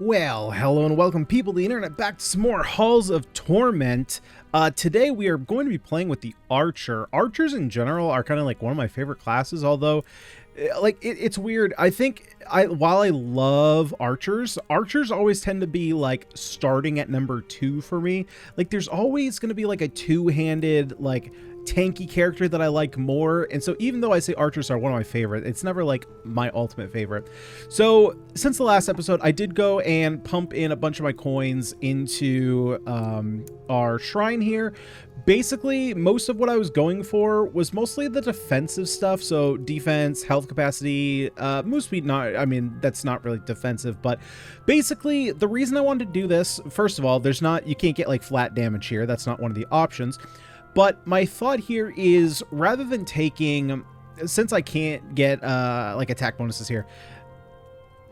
Well, hello and welcome people to the internet back to some more Halls of Torment. Today we are going to be playing with the Archer. Archers in general are kind of like one of my favorite classes, although it's weird. I think while I love archers always tend to be like starting at number 2 for me. Like there's always going to be like a two-handed like tanky character that I like more, and so even though I say archers are one of my favorite, it's never like my ultimate favorite. So since the last episode, I did go and pump in a bunch of my coins into our shrine here. Basically, most of what I was going for was mostly the defensive stuff, so defense, health capacity, move speed. That's not really defensive, but basically the reason I wanted to do this, first of all, you can't get like flat damage here. That's not one of the options. But my thought here is, rather than taking, since I can't get like attack bonuses here,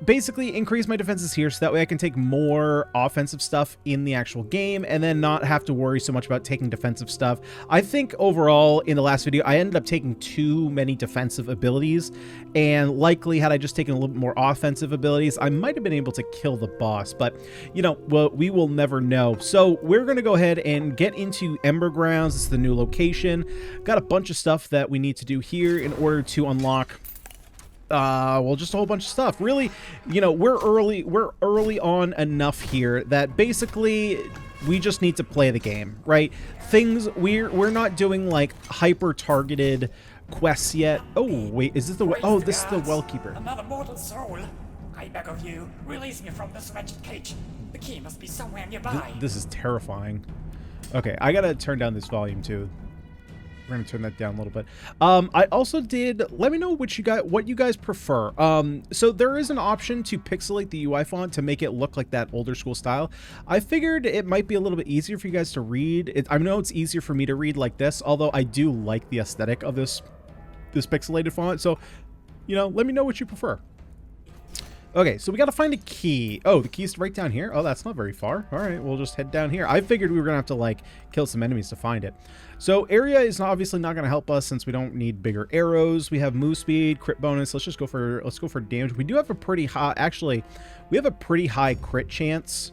basically increase my defenses here so that way I can take more offensive stuff in the actual game and then not have to worry so much about taking defensive stuff. I think overall in the last video I ended up taking too many defensive abilities, and likely had I just taken a little bit more offensive abilities, I might have been able to kill the boss, but you know, well, we will never know. So we're going to go ahead and get into Ember Grounds. This is the new location. Got a bunch of stuff that we need to do here in order to unlock well, just a whole bunch of stuff. Really, you know, we're early on enough here that basically we just need to play the game, right? We're not doing like hyper targeted quests yet. Oh wait, is this the this is the Wellkeeper. Another mortal soul. I beg of you, release me from this wretched cage. The key must be somewhere nearby. This is terrifying. Okay, I gotta turn down this volume too. We're gonna turn that down a little bit. I also did, let me know what you guys prefer. So there is an option to pixelate the UI font to make it look like that older school style. I figured it might be a little bit easier for you guys to read. I know it's easier for me to read like this, although I do like the aesthetic of this pixelated font. So, you know, let me know what you prefer. Okay, so we got to find a key. Oh, the key's right down here. Oh, that's not very far. All right, we'll just head down here. I figured we were going to have to, like, kill some enemies to find it. So area is obviously not going to help us since we don't need bigger arrows. We have move speed, crit bonus. Let's go for damage. We do have a pretty high, actually, we have a pretty high crit chance.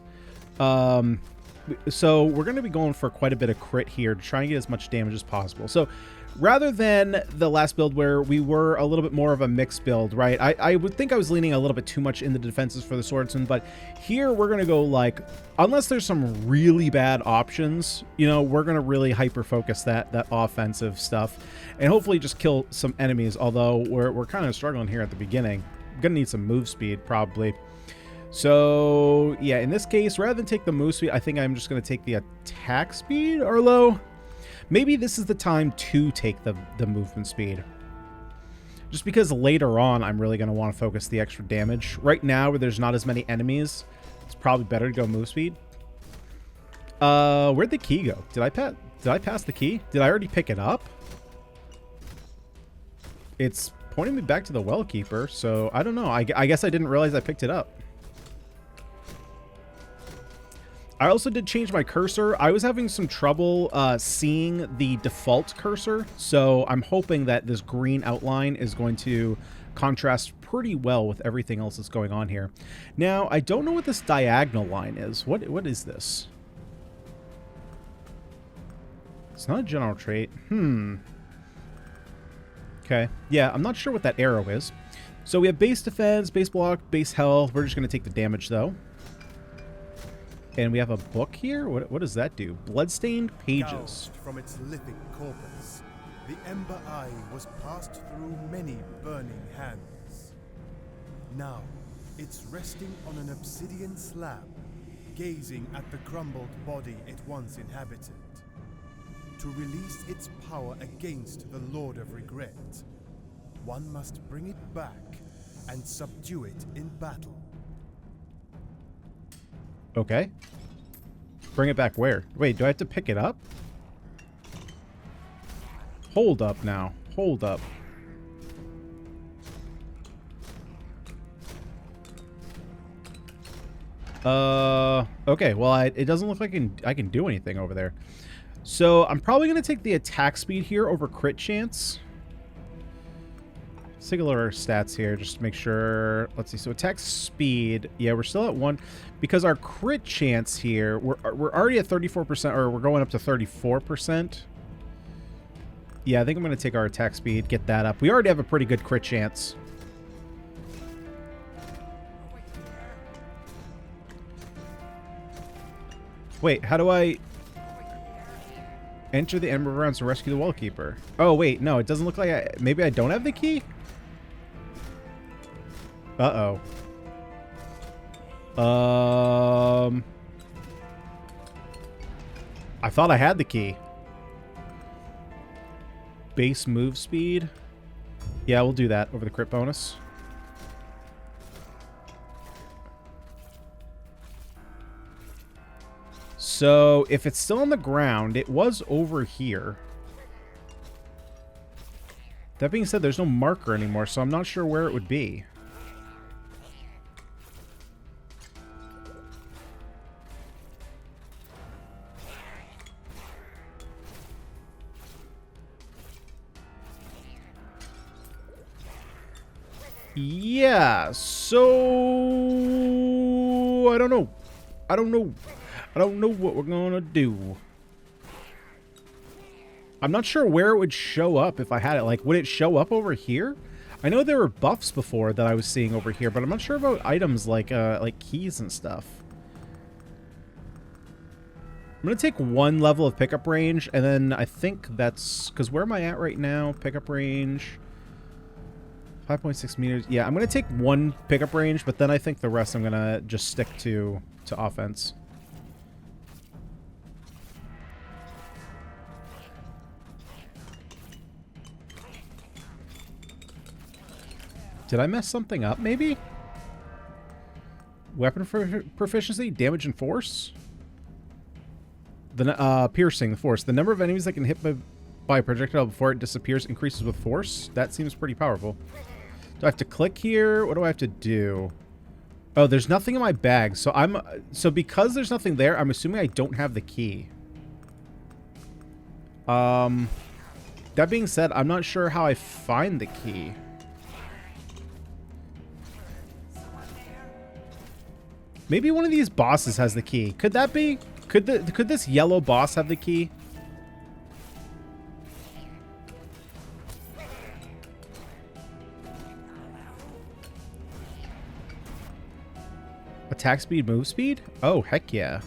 So we're going to be going for quite a bit of crit here to try and get as much damage as possible. So rather than the last build where we were a little bit more of a mixed build, right? I would think I was leaning a little bit too much in the defenses for the swordsman, but here we're going to go like, unless there's some really bad options, you know, we're going to really hyper focus that offensive stuff and hopefully just kill some enemies. Although we're kind of struggling here at the beginning. I'm going to need some move speed probably. So yeah, in this case, rather than take the move speed, I think I'm just going to take the attack speed or low. Maybe this is the time to take the movement speed. Just because later on, I'm really going to want to focus the extra damage. Right now, where there's not as many enemies, it's probably better to go move speed. Where'd the key go? Did I pass the key? Did I already pick it up? It's pointing me back to the Wellkeeper, so I don't know. I guess I didn't realize I picked it up. I also did change my cursor. I was having some trouble seeing the default cursor, so I'm hoping that this green outline is going to contrast pretty well with everything else that's going on here. Now, I don't know what this diagonal line is. What is this? It's not a general trait. Okay. Yeah, I'm not sure what that arrow is. So we have base defense, base block, base health. We're just going to take the damage, though. And we have a book here. What does that do? Bloodstained pages. Gouged from its living corpus, the Ember Eye was passed through many burning hands. Now, it's resting on an obsidian slab, gazing at the crumbled body it once inhabited. To release its power against the Lord of Regret, one must bring it back and subdue it in battle. Okay. Bring it back where? Wait, do I have to pick it up? Hold up now. Hold up. Okay, well, it doesn't look like I can do anything over there. So I'm probably going to take the attack speed here over crit chance. Let's take a look at our stats here, just to make sure. Let's see. So attack speed. Yeah, we're still at 1. Because our crit chance here, we're already at 34%, or we're going up to 34%. Yeah, I think I'm going to take our attack speed, get that up. We already have a pretty good crit chance. Wait, how do I enter the Ember Grounds to rescue the Wallkeeper? Oh, wait, no, it doesn't look like maybe I don't have the key? Uh-oh. I thought I had the key. Base move speed. Yeah, we'll do that over the crit bonus. So, if it's still on the ground, it was over here. That being said, there's no marker anymore, so I'm not sure where it would be. Yeah, so... I don't know. I don't know what we're gonna do. I'm not sure where it would show up if I had it. Like, would it show up over here? I know there were buffs before that I was seeing over here, but I'm not sure about items like keys and stuff. I'm gonna take 1 level of pickup range, and then I think that's... Because where am I at right now? Pickup range... 5.6 meters. Yeah, I'm going to take 1 pickup range, but then I think the rest I'm going to just stick to offense. Did I mess something up, maybe? Weapon proficiency, damage and force? The piercing, the force. The number of enemies that can hit by a projectile before it disappears increases with force. That seems pretty powerful. Do I have to click here? What do I have to do? Oh, there's nothing in my bag. So because there's nothing there, I'm assuming I don't have the key. That being said, I'm not sure how I find the key. Maybe one of these bosses has the key. Could that be? Could this yellow boss have the key? Attack speed, move speed? Oh, heck yeah.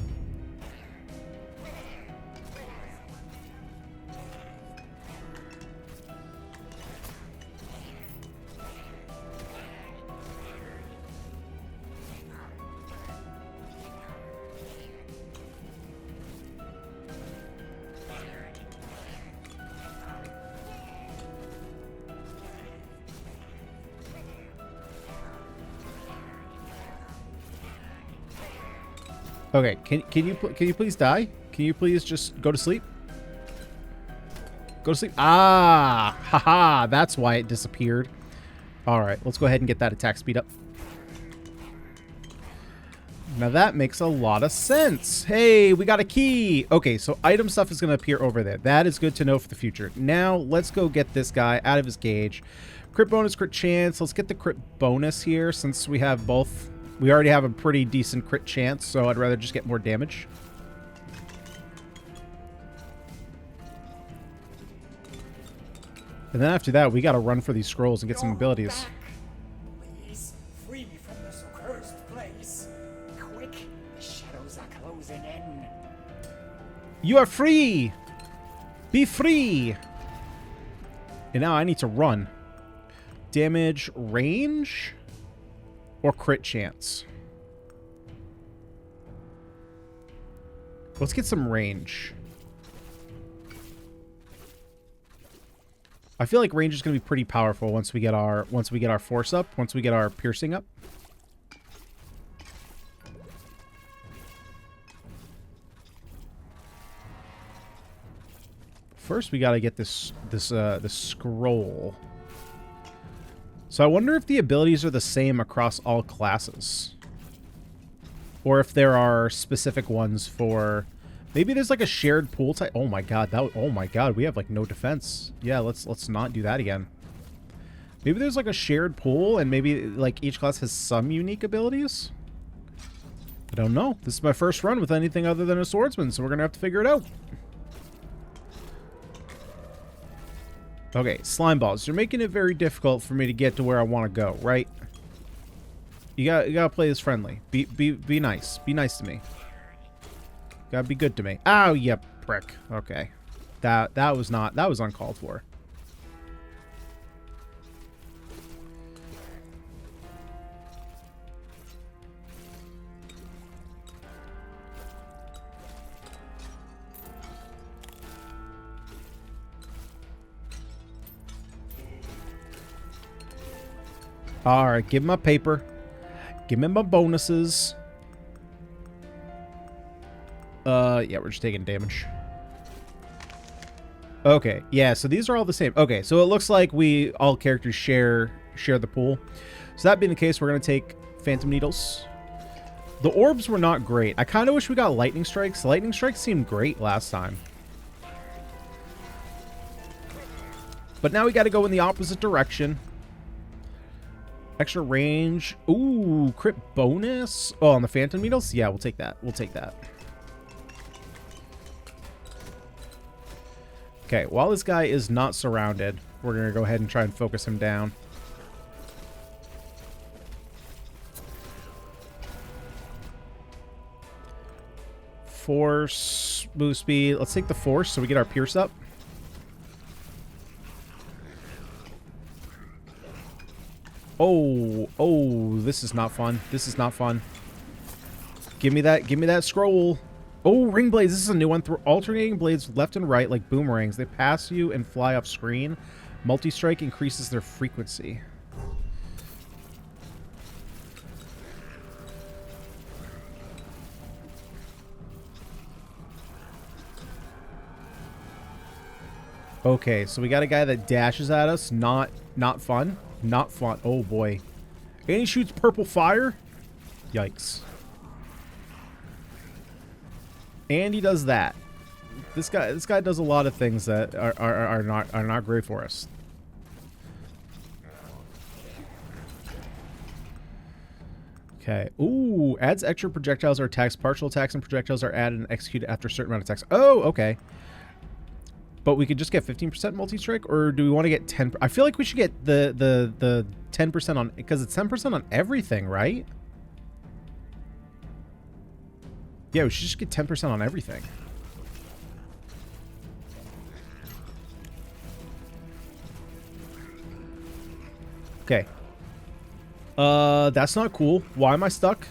Okay, can you please die? Can you please just go to sleep? Go to sleep. Ah, haha, that's why it disappeared. All right, let's go ahead and get that attack speed up. Now that makes a lot of sense. Hey, we got a key. Okay, so item stuff is going to appear over there. That is good to know for the future. Now let's go get this guy out of his cage. Crit bonus, crit chance. Let's get the crit bonus here since we have both. We already have a pretty decent crit chance, so I'd rather just get more damage. And then after that, we gotta run for these scrolls and get some abilities. Please, free me from this accursed place. Quick, the shadows are closing in. You are free! Be free! And now I need to run. Damage, range, or crit chance? Let's get some range. I feel like range is going to be pretty powerful once we get our force up, once we get our piercing up. First, we got to get this scroll. So I wonder if the abilities are the same across all classes, or if there are specific ones for. Maybe there's like a shared pool type. Oh my god, oh my god, we have like no defense. Yeah, let's not do that again. Maybe there's like a shared pool and maybe like each class has some unique abilities? I don't know. This is my first run with anything other than a swordsman, so we're going to have to figure it out. Okay, slime balls. You're making it very difficult for me to get to where I want to go, right? You gotta play this friendly. Be nice. Be nice to me. Gotta be good to me. Oh, you prick. Okay. That was uncalled for. Alright, give me my paper. Give me my bonuses. Yeah, we're just taking damage. Okay, yeah, so these are all the same. Okay, so it looks like all characters share the pool. So that being the case, we're going to take Phantom Needles. The orbs were not great. I kind of wish we got Lightning Strikes. Lightning Strikes seemed great last time. But now we got to go in the opposite direction. Extra range. Ooh, crit bonus. Oh, on the Phantom Needles? Yeah, we'll take that. We'll take that. Okay, while this guy is not surrounded, we're going to go ahead and try and focus him down. Force, move speed. Let's take the force so we get our pierce up. Oh, this is not fun. This is not fun. Give me that scroll. Oh, ring blades. This is a new one. Through alternating blades left and right like boomerangs. They pass you and fly off screen. Multi-strike increases their frequency. Okay, so we got a guy that dashes at us. Not fun. Not fun. Oh boy. And he shoots purple fire. Yikes. And he does that. This guy does a lot of things that are not great for us. Okay. Ooh, adds extra projectiles or attacks. Partial attacks and projectiles are added and executed after a certain amount of attacks. Oh, okay. But we could just get 15% multi-strike, or do we want to get 10? I feel like we should get the 10% on, because it's 10% on everything, right? Yeah, we should just get 10% on everything. Okay. That's not cool. Why am I stuck?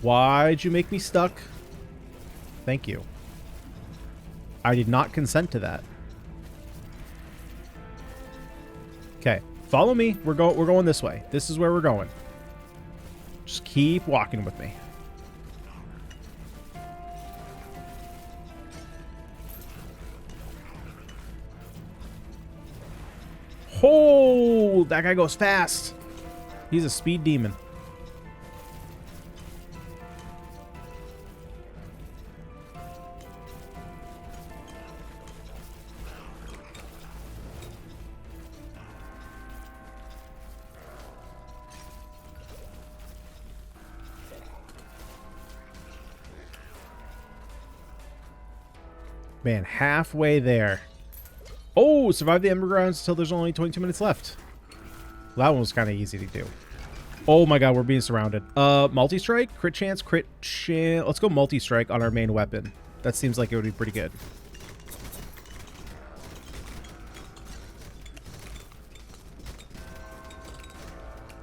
Why'd you make me stuck? Thank you. I did not consent to that. Okay, follow me. We're going this way. This is where we're going. Just keep walking with me. Oh, that guy goes fast. He's a speed demon. Man, halfway there. Oh, survive the Ember Grounds until there's only 22 minutes left. Well, that one was kind of easy to do. Oh my god, we're being surrounded. Multi-strike, crit chance, crit chance. Let's go multi-strike on our main weapon. That seems like it would be pretty good.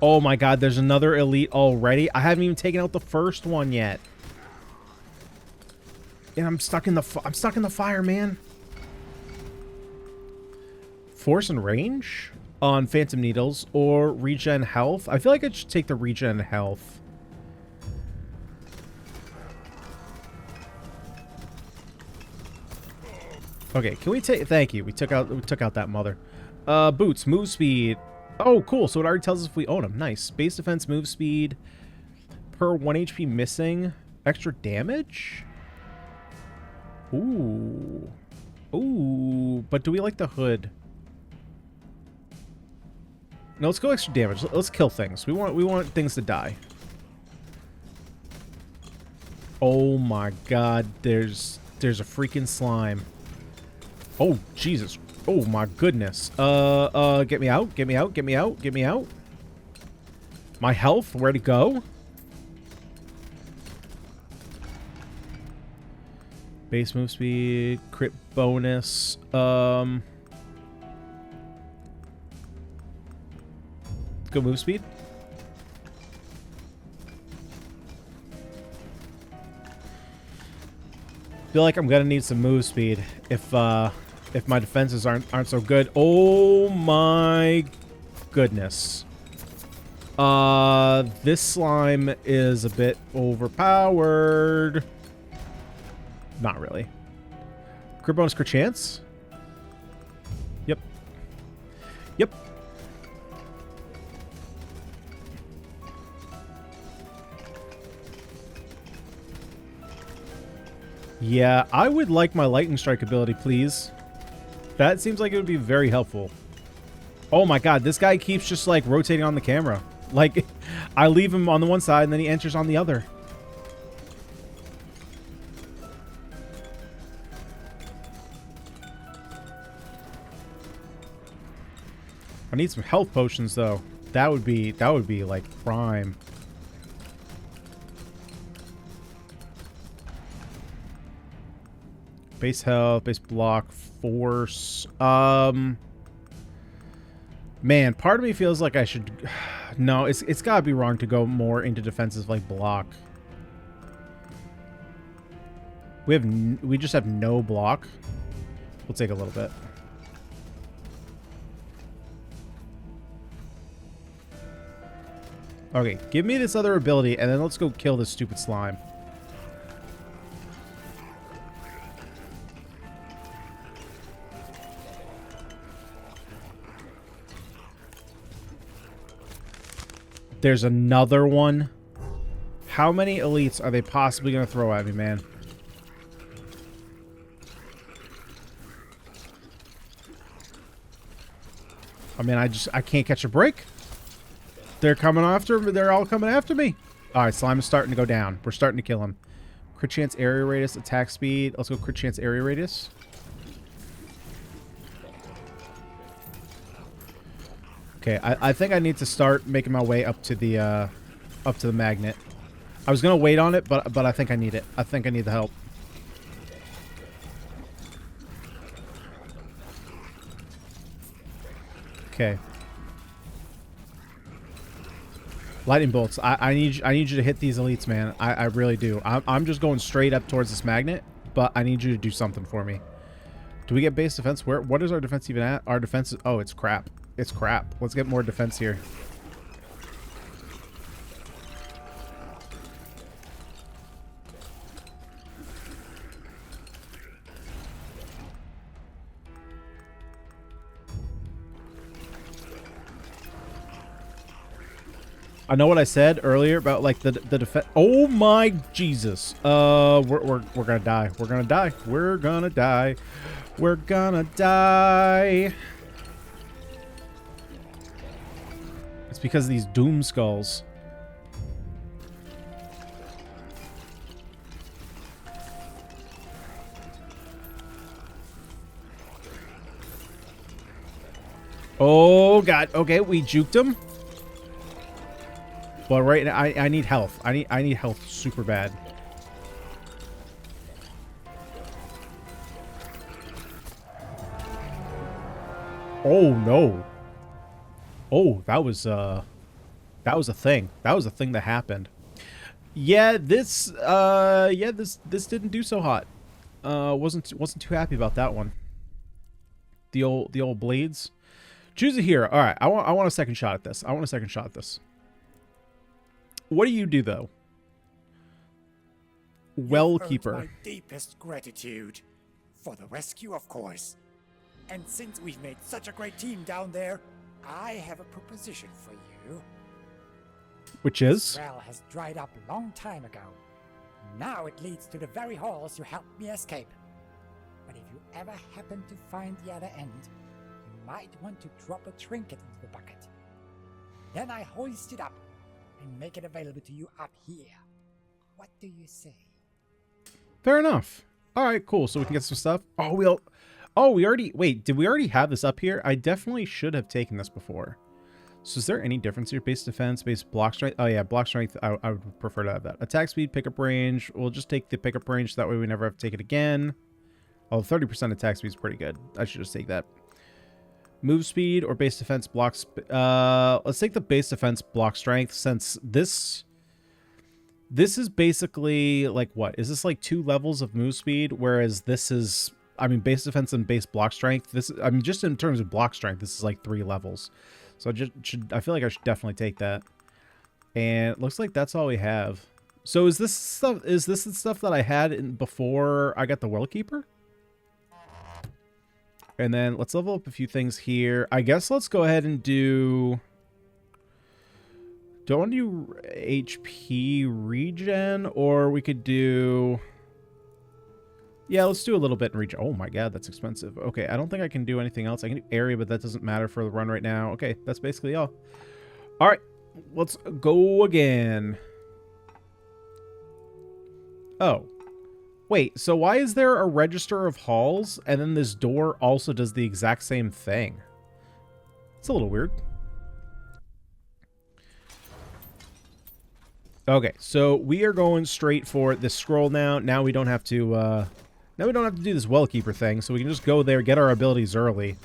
Oh my god, there's another elite already. I haven't even taken out the first one yet. And I'm stuck in the fire, man. Force and range on Phantom Needles or regen health. I feel like I should take the regen health. Okay, can we take? Thank you. We took out that mother. Boots, move speed. Oh, cool. So it already tells us if we own them. Nice. Base defense, move speed per 1 HP missing. Extra damage. Ooh. Ooh, but do we like the hood? No, let's go extra damage. Let's kill things. We want things to die. Oh my god, there's a freaking slime. Oh, Jesus. Oh my goodness. Get me out, get me out, get me out, get me out. My health, where'd it go? Base move speed, crit bonus, Let's go move speed. Feel like I'm gonna need some move speed if my defenses aren't so good. Oh my goodness. This slime is a bit overpowered. Not really. Crit bonus, crit chance. Yep. Yep. Yeah, I would like my lightning strike ability, please. That seems like it would be very helpful. Oh my god, this guy keeps just like rotating on the camera. Like, I leave him on the one side and then he enters on the other. I need some health potions though. That would be like prime. Base health, base block, force. Man, part of me feels like I should. No, it's gotta be wrong to go more into defensive like block. We just have no block. We'll take a little bit. Okay, give me this other ability, and then let's go kill this stupid slime. There's another one. How many elites are they possibly going to throw at me, man? I mean, I can't catch a break. They're coming after me. They're all coming after me. All right, slime is starting to go down. We're starting to kill him. Crit chance, area radius, attack speed. Let's go crit chance, area radius. Okay, I think I need to start making my way up to the magnet. I was gonna wait on it, but I think I need it. I think I need the help. Okay. Lightning bolts. I need you to hit these elites, man. I really do. I'm just going straight up towards this magnet, but I need you to do something for me. Do we get base defense? What is our defense even at? Our defense is, oh, it's crap. It's crap. Let's get more defense here. I know what I said earlier about like the defense. Oh my Jesus! We're gonna die. We're gonna die. We're gonna die. We're gonna die. It's because of these doom skulls. Oh god. Okay, we juked him. But right now, I need health. I need health super bad. Oh no. Oh, that was a thing. That was a thing that happened. Yeah, this didn't do so hot. Wasn't too happy about that one. The old blades. Choose a hero. All right, I want a second shot at this. I want a second shot at this. What do you do though? Wellkeeper. My deepest gratitude for the rescue, of course. And since we've made such a great team down there, I have a proposition for you. Which is? Well has dried up a long time ago. Now it leads to the very halls you helped me escape. But if you ever happen to find the other end, you might want to drop a trinket into the bucket. Then I hoist it up and make it available to you up here. What do you say? Fair enough. All right, cool. So we can get some stuff. Oh, we already... Wait, did we already have this up here? I definitely should have taken this before. So is there any difference here? Base defense, base block strength? Oh, yeah, block strength. I would prefer to have that. Attack speed, pickup range. We'll just take the pickup range. So that way we never have to take it again. Oh, 30% attack speed is pretty good. I should just take that. Move speed or base defense blocks. Let's take the base defense block strength, since this is basically like, what is this, like 2 levels of move speed, whereas this is, I mean, base defense and base block strength. This, I mean, just in terms of block strength, this is like 3 levels. So I feel like I should definitely take that. And it looks like that's all we have. So is this the stuff that I had before I got the Well Keeper? And then let's level up a few things here. I guess let's go ahead and do... Do I want to do HP regen? Or we could do... Yeah, let's do a little bit in regen. Oh my god, that's expensive. Okay, I don't think I can do anything else. I can do area, but that doesn't matter for the run right now. Okay, that's basically all. Alright, let's go again. Oh. Wait, so why is there a register of halls, and then this door also does the exact same thing? It's a little weird. Okay, so we are going straight for this scroll now. Now we don't have to, do this Well Keeper thing, so we can just go there, get our abilities early,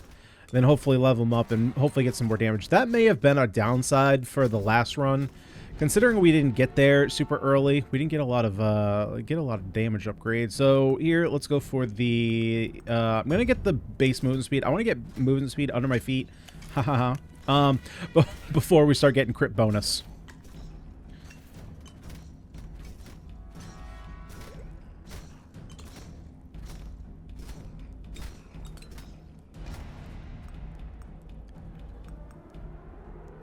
then hopefully level them up and hopefully get some more damage. That may have been a downside for the last run. Considering we didn't get there super early, we didn't get a lot of damage upgrades. So here, let's go for the. I'm gonna get the base movement speed. I want to get movement speed under my feet, before we start getting crit bonus.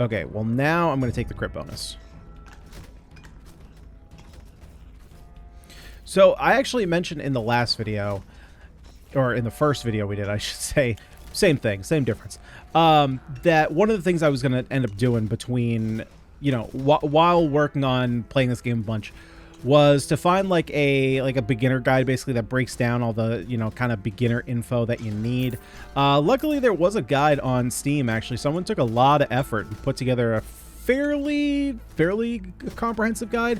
Okay, well now I'm gonna take the crit bonus. So, I actually mentioned in the last video, or in the first video we did, I should say, same thing, same difference, that one of the things I was going to end up doing between, you know, while working on playing this game a bunch, was to find like a beginner guide, basically, that breaks down all the, you know, kind of beginner info that you need. Luckily, there was a guide on Steam, actually. Someone took a lot of effort and put together a fairly comprehensive guide.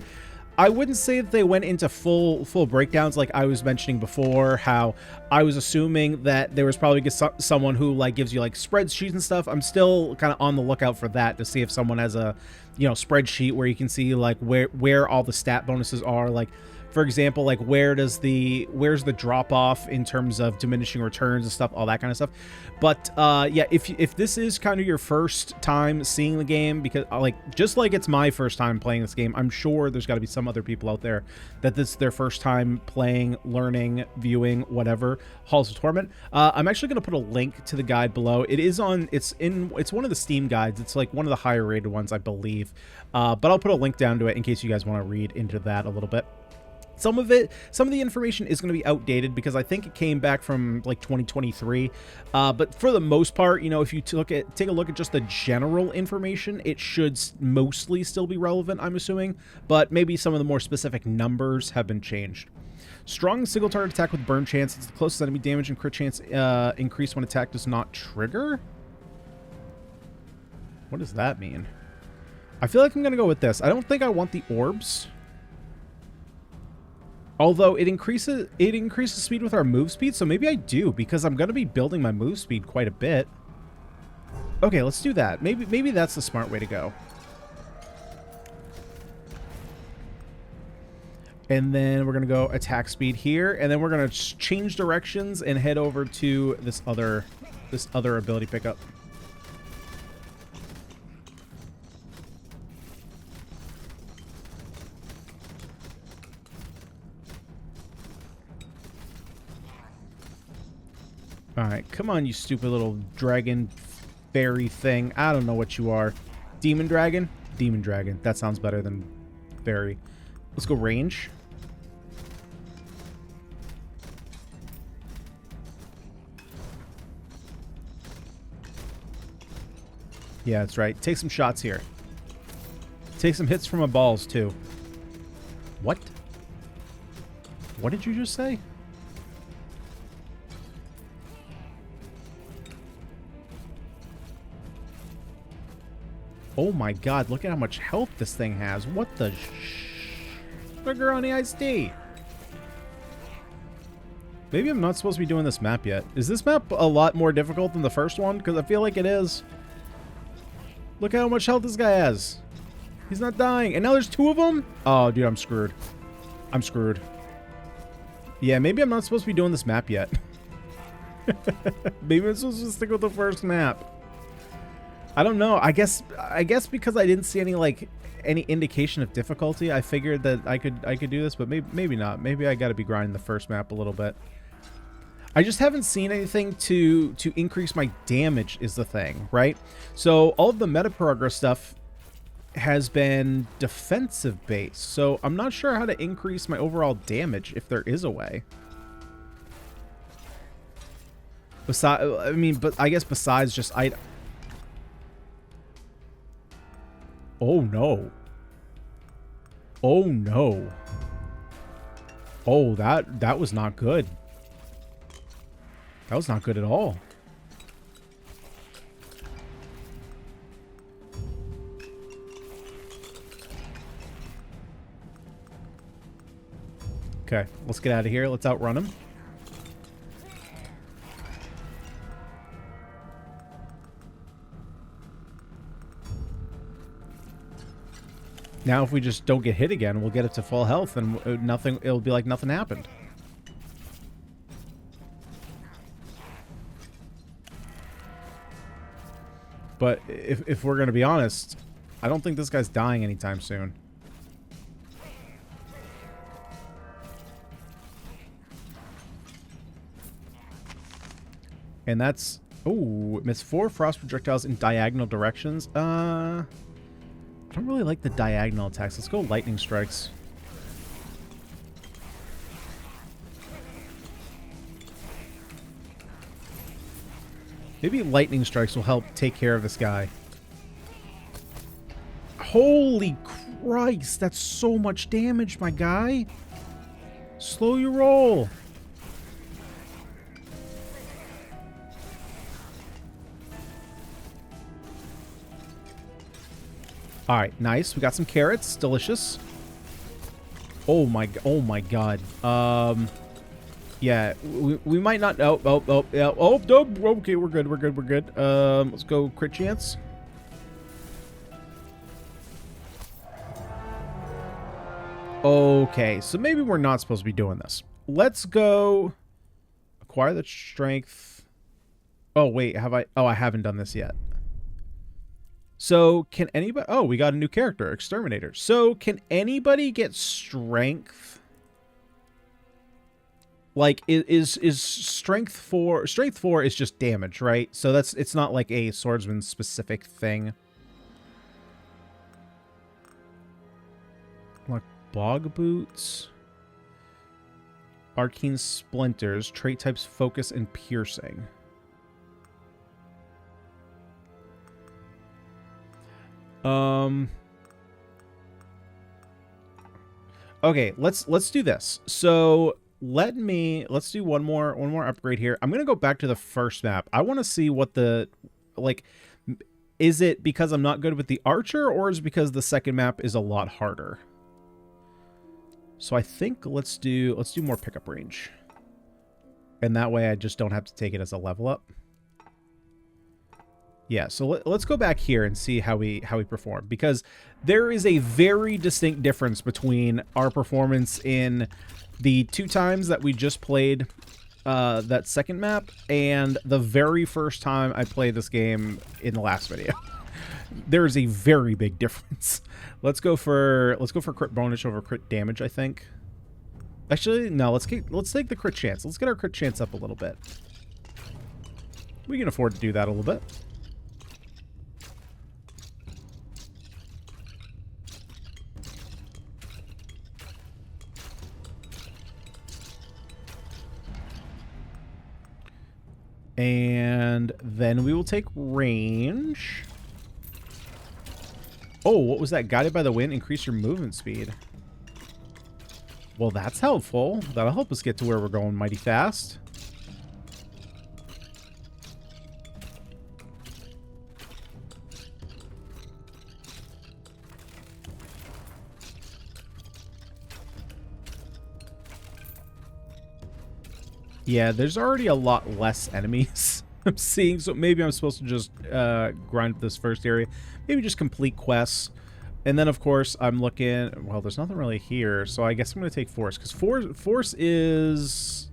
I wouldn't say that they went into full breakdowns like I was mentioning before, how I was assuming that there was probably someone who like gives you like spreadsheets and stuff. I'm still kind of on the lookout for that to see if someone has a, you know, spreadsheet where you can see like where all the stat bonuses are. Like, for example, like where's the drop off in terms of diminishing returns and stuff, all that kind of stuff. But yeah, if this is kind of your first time seeing the game, because like just like it's my first time playing this game, I'm sure there's got to be some other people out there that this is their first time playing, learning, viewing, whatever, Halls of Torment. I'm actually going to put a link to the guide below. It's one of the Steam guides. It's like one of the higher rated ones, I believe. But I'll put a link down to it in case you guys want to read into that a little bit. Some of the information is going to be outdated because I think it came back from like 2023. But for the most part, you know, if you take a look at just the general information, it should mostly still be relevant, I'm assuming. But maybe some of the more specific numbers have been changed. Strong single target attack with burn chance. It's the closest enemy damage and crit chance increase when attack does not trigger. What does that mean? I feel like I'm going to go with this. I don't think I want the orbs. Although it increases speed with our move speed, so maybe I do, because I'm going to be building my move speed quite a bit. Okay, let's do that. Maybe that's the smart way to go. And then we're going to go attack speed here, and then we're going to change directions and head over to this other ability pickup. Alright, come on, you stupid little dragon fairy thing. I don't know what you are. Demon dragon? Demon dragon. That sounds better than fairy. Let's go range. Yeah, that's right. Take some shots here. Take some hits from my balls, too. What? What did you just say? Oh my god, look at how much health this thing has. What the sugar on the iced tea? Maybe I'm not supposed to be doing this map yet. Is this map a lot more difficult than the first one? Because I feel like it is. Look at how much health this guy has. He's not dying. And now there's 2 of them? Oh, dude, I'm screwed. I'm screwed. Yeah, maybe I'm not supposed to be doing this map yet. Maybe I'm supposed to stick with the first map. I don't know. I guess because I didn't see any indication of difficulty, I figured that I could do this, but maybe not. Maybe I got to be grinding the first map a little bit. I just haven't seen anything to increase my damage is the thing, right? So all of the meta progress stuff has been defensive based. So I'm not sure how to increase my overall damage if there is a way. I guess besides just Oh no. Oh no. Oh, that was not good. That was not good at all. Okay, let's get out of here. Let's outrun him. Now, if we just don't get hit again, we'll get it to full health, and it'll be like nothing happened. But if we're going to be honest, I don't think this guy's dying anytime soon. And that's... Oh, missed 4 frost projectiles in diagonal directions. I don't really like the diagonal attacks. Let's go lightning strikes. Maybe lightning strikes will help take care of this guy. Holy Christ, that's so much damage, my guy. Slow your roll. All right, nice. We got some carrots. Delicious. Oh my god. Yeah, we might not. Yeah. Okay, we're good. Let's go crit chance. Okay, so maybe we're not supposed to be doing this. Let's go acquire the strength. Oh wait, have I? Oh, I haven't done this yet. So, can anybody... Oh, we got a new character, Exterminator. So, can anybody get strength? Like, is strength 4... Strength 4 is just damage, right? So, it's not like a swordsman-specific thing. Like, bog boots. Arcane splinters. Trait types focus and piercing. Okay, let's do this. So let's do one more upgrade here. I'm gonna go back to the first map. I want to see what the, like, is it because I'm not good with the archer, or is it because the second map is a lot harder? So I think let's do more pickup range, and that way I just don't have to take it as a level up. Yeah, so let's go back here and see how we perform, because there is a very distinct difference between our performance in the 2 times that we just played that second map and the very first time I played this game in the last video. There is a very big difference. Let's go for crit bonus over crit damage, I think. Actually, no, let's take the crit chance. Let's get our crit chance up a little bit. We can afford to do that a little bit. And then we will take range. Oh, what was that? Guided by the wind, increase your movement speed. Well, that's helpful. That'll help us get to where we're going mighty fast. Yeah, there's already a lot less enemies I'm seeing, so maybe I'm supposed to just grind this first area. Maybe just complete quests. And then, of course, I'm looking... Well, there's nothing really here, so I guess I'm going to take Force. Because Force is...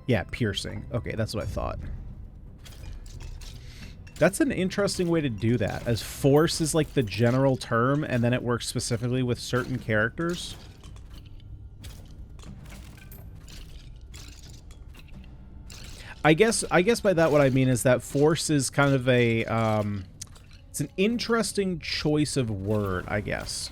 Yeah, piercing. Okay, that's what I thought. That's an interesting way to do that, as Force is like the general term, and then it works specifically with certain characters. I guess by that what I mean is that Force is kind of a... it's an interesting choice of word, I guess.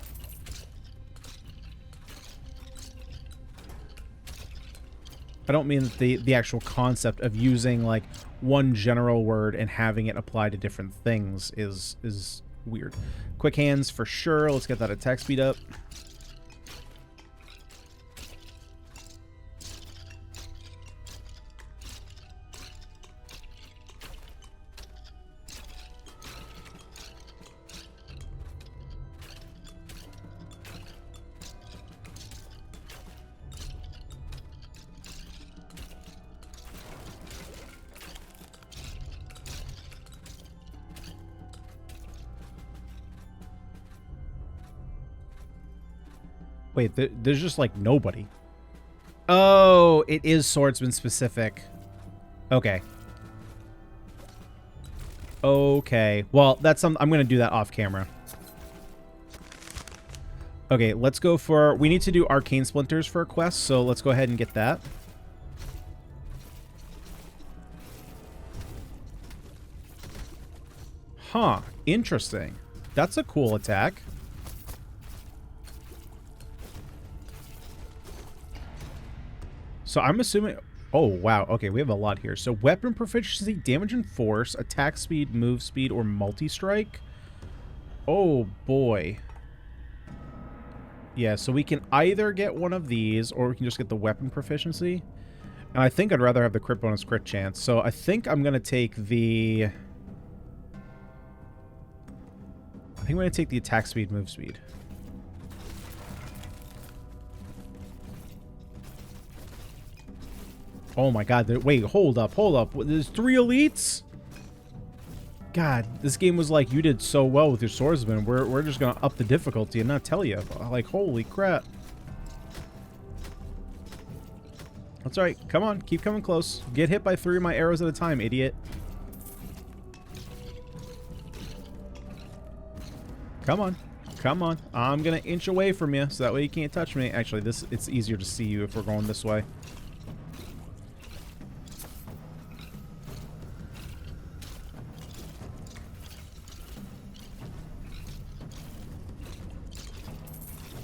I don't mean the actual concept of using like one general word and having it apply to different things is weird. Quick hands for sure. Let's get that attack speed up. Wait, there's just like nobody. Oh, it is swordsman specific. Okay. Okay. Well, that's I'm going to do that off camera. Okay, let's go for... We need to do arcane splinters for a quest, so let's go ahead and get that. Huh. Interesting. That's a cool attack. So I'm assuming... Oh, wow. Okay, we have a lot here. So weapon proficiency, damage and force, attack speed, move speed, or multi-strike. Oh, boy. Yeah, so we can either get one of these, or we can just get the weapon proficiency. And I think I'd rather have the crit bonus crit chance. So I think I'm going to take the... I think I'm going to take the attack speed, move speed. Oh my god, wait, hold up. There's 3 elites? God, this game was like, you did so well with your swordsman. We're just gonna up the difficulty and not tell you. Like, holy crap. That's alright, come on, keep coming close. Get hit by 3 of my arrows at a time, idiot. Come on. Come on. I'm gonna inch away from you, so that way you can't touch me. Actually, it's easier to see you if we're going this way.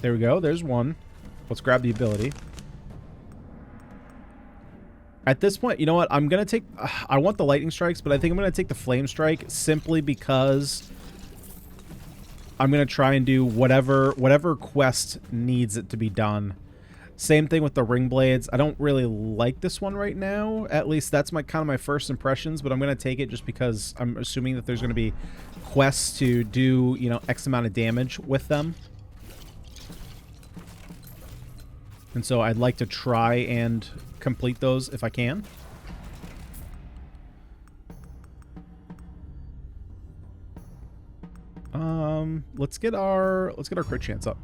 There we go. There's one. Let's grab the ability. At this point, you know what? I'm going to take... I want the lightning strikes, but I think I'm going to take the flame strike simply because I'm going to try and do whatever quest needs it to be done. Same thing with the ring blades. I don't really like this one right now. At least that's my kind of my first impressions, but I'm going to take it just because I'm assuming that there's going to be quests to do, you know, X amount of damage with them. And so I'd like to try and complete those if I can. Let's get our crit chance up.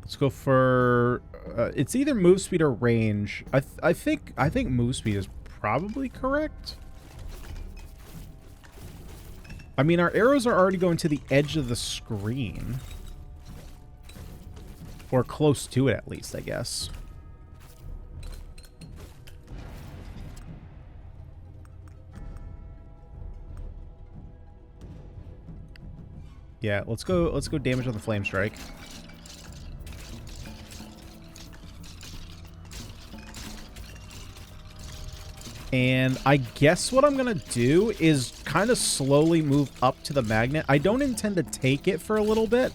Let's go for it's either move speed or range. I think move speed is probably correct. I mean, our arrows are already going to the edge of the screen. Or close to it, at least, I guess. Yeah, let's go damage on the flame strike. And I guess what I'm going to do is kind of slowly move up to the magnet. I don't intend to take it for a little bit.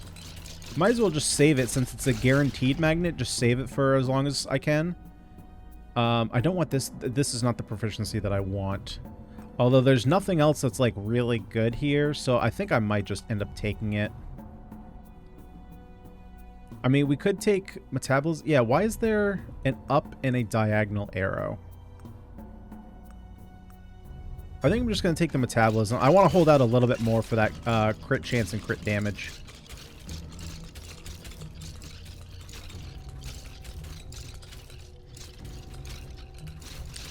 Might as well just save it since it's a guaranteed magnet. Just save it for as long as I can. I don't want this. This is not the proficiency that I want. Although there's nothing else that's like really good here. So I think I might just end up taking it. I mean, we could take metabolism. Yeah, why is there an up and a diagonal arrow? I think I'm just going to take the metabolism. I want to hold out a little bit more for that crit chance and crit damage.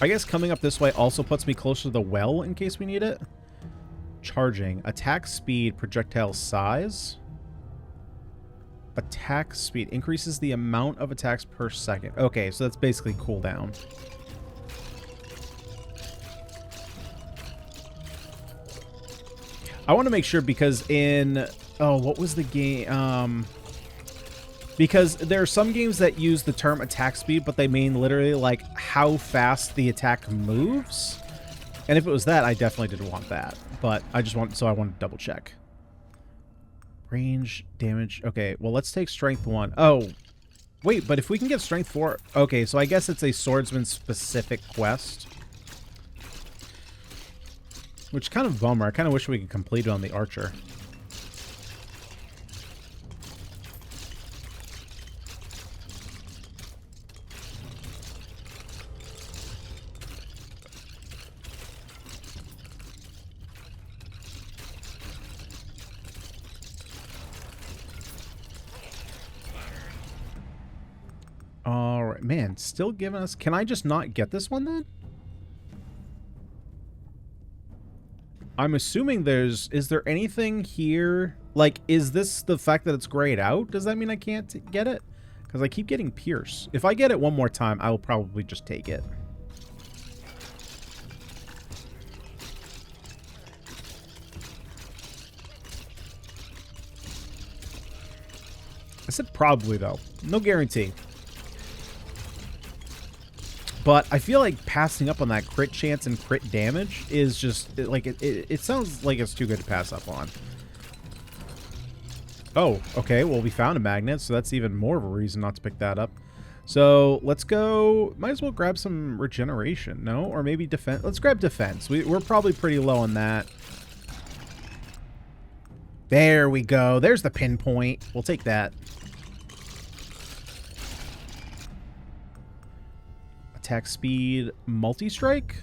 I guess coming up this way also puts me closer to the well in case we need it. Charging. Attack speed, projectile size. Attack speed. Increases the amount of attacks per second. Okay, so that's basically cooldown. I want to make sure because in... Oh, what was the game? Because there are some games that use the term attack speed, but they mean literally like how fast the attack moves. And if it was that, I definitely didn't want that. But I just want... So I wanted to double check. Range, damage. Okay, well, let's take strength 1. Oh, wait, but if we can get strength 4... Okay, so I guess it's a swordsman-specific quest. Which is kind of a bummer. I kind of wish we could complete it on the archer. Alright, man, still giving us... Can I just not get this one then? I'm assuming there's... Is there anything here? Like, is this the fact that it's grayed out? Does that mean I can't get it? Because I keep getting Pierce. If I get it one more time, I will probably just take it. I said probably, though. No guarantee. But I feel like passing up on that crit chance and crit damage is just, like, it sounds like it's too good to pass up on. Oh, okay, well, we found a magnet, so that's even more of a reason not to pick that up. So, let's go, might as well grab some regeneration, no? Or maybe defense. Let's grab defense. We're probably pretty low on that. There we go. There's the pinpoint. We'll take that. Attack speed, multi-strike.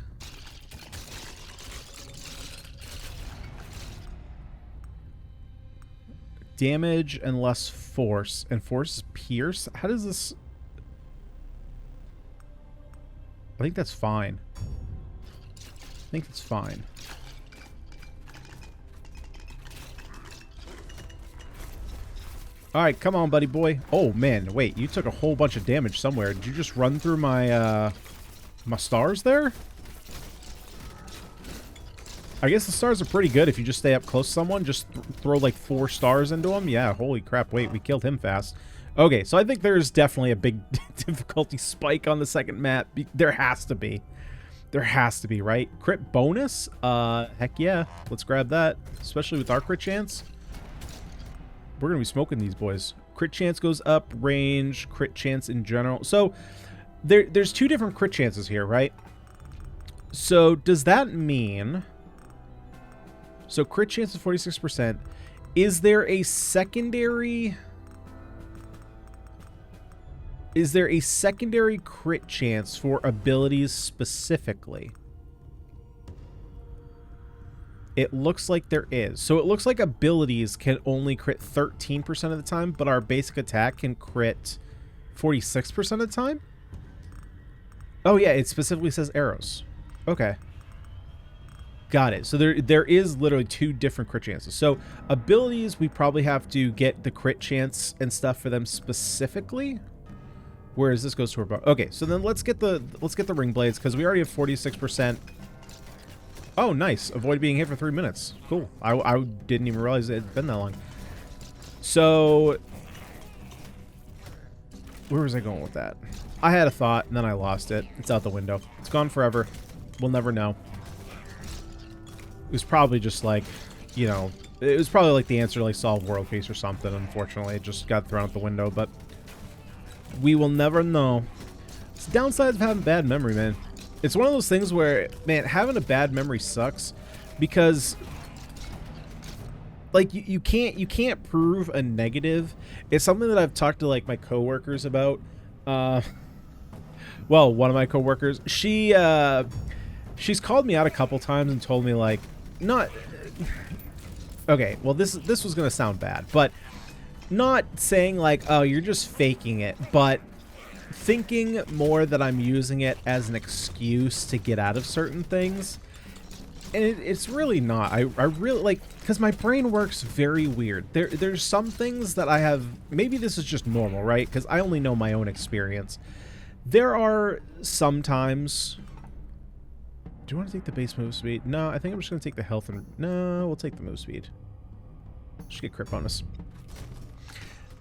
Damage and less force. And force is pierce. How does this... I think that's fine. I think it's fine. Alright, come on, buddy boy. Oh, man, wait. You took a whole bunch of damage somewhere. Did you just run through my, my stars there? I guess the stars are pretty good if you just stay up close to someone. Just throw, like, 4 stars into them. Yeah, holy crap. Wait, we killed him fast. Okay, so I think there's definitely a big difficulty spike on the second map. There has to be. There has to be, right? Crit bonus? Heck yeah. Let's grab that. Especially with our crit chance. We're going to be smoking these boys. Crit chance goes up, range, crit chance in general. So, there's 2 different crit chances here, right? So, does that mean... So, crit chance is 46%. Is there a secondary... Is there a secondary crit chance for abilities specifically? It looks like there is. So it looks like abilities can only crit 13% of the time, but our basic attack can crit 46% of the time? Oh yeah, it specifically says arrows. Okay. Got it. So there is literally 2 different crit chances. So abilities, we probably have to get the crit chance and stuff for them specifically. Whereas this goes to our bow. Okay, so then let's get the ring blades, because we already have 46%. Oh, nice. Avoid being hit for 3 minutes. Cool. I didn't even realize it had been that long. So, where was I going with that? I had a thought, and then I lost it. It's out the window. It's gone forever. We'll never know. It was probably just like, you know, it was probably like the answer to like solve world peace or something. Unfortunately, it just got thrown out the window, but we will never know. It's the downsides of having bad memory, man. It's one of those things where, man, having a bad memory sucks because, like, you can't prove a negative. It's something that I've talked to like my coworkers about. Well, one of my coworkers, she's called me out a couple times and told me like, not okay. Well, this was gonna sound bad, but not saying like, oh, you're just faking it, but thinking more that I'm using it as an excuse to get out of certain things. And it's really not. I really like, because my brain works very weird. There's some things that I have, maybe this is just normal, right? Because I only know my own experience. There are sometimes, do you want to take the base move speed? No, I think I'm just going to take the health and, no, we'll take the move speed. Just get crit bonus.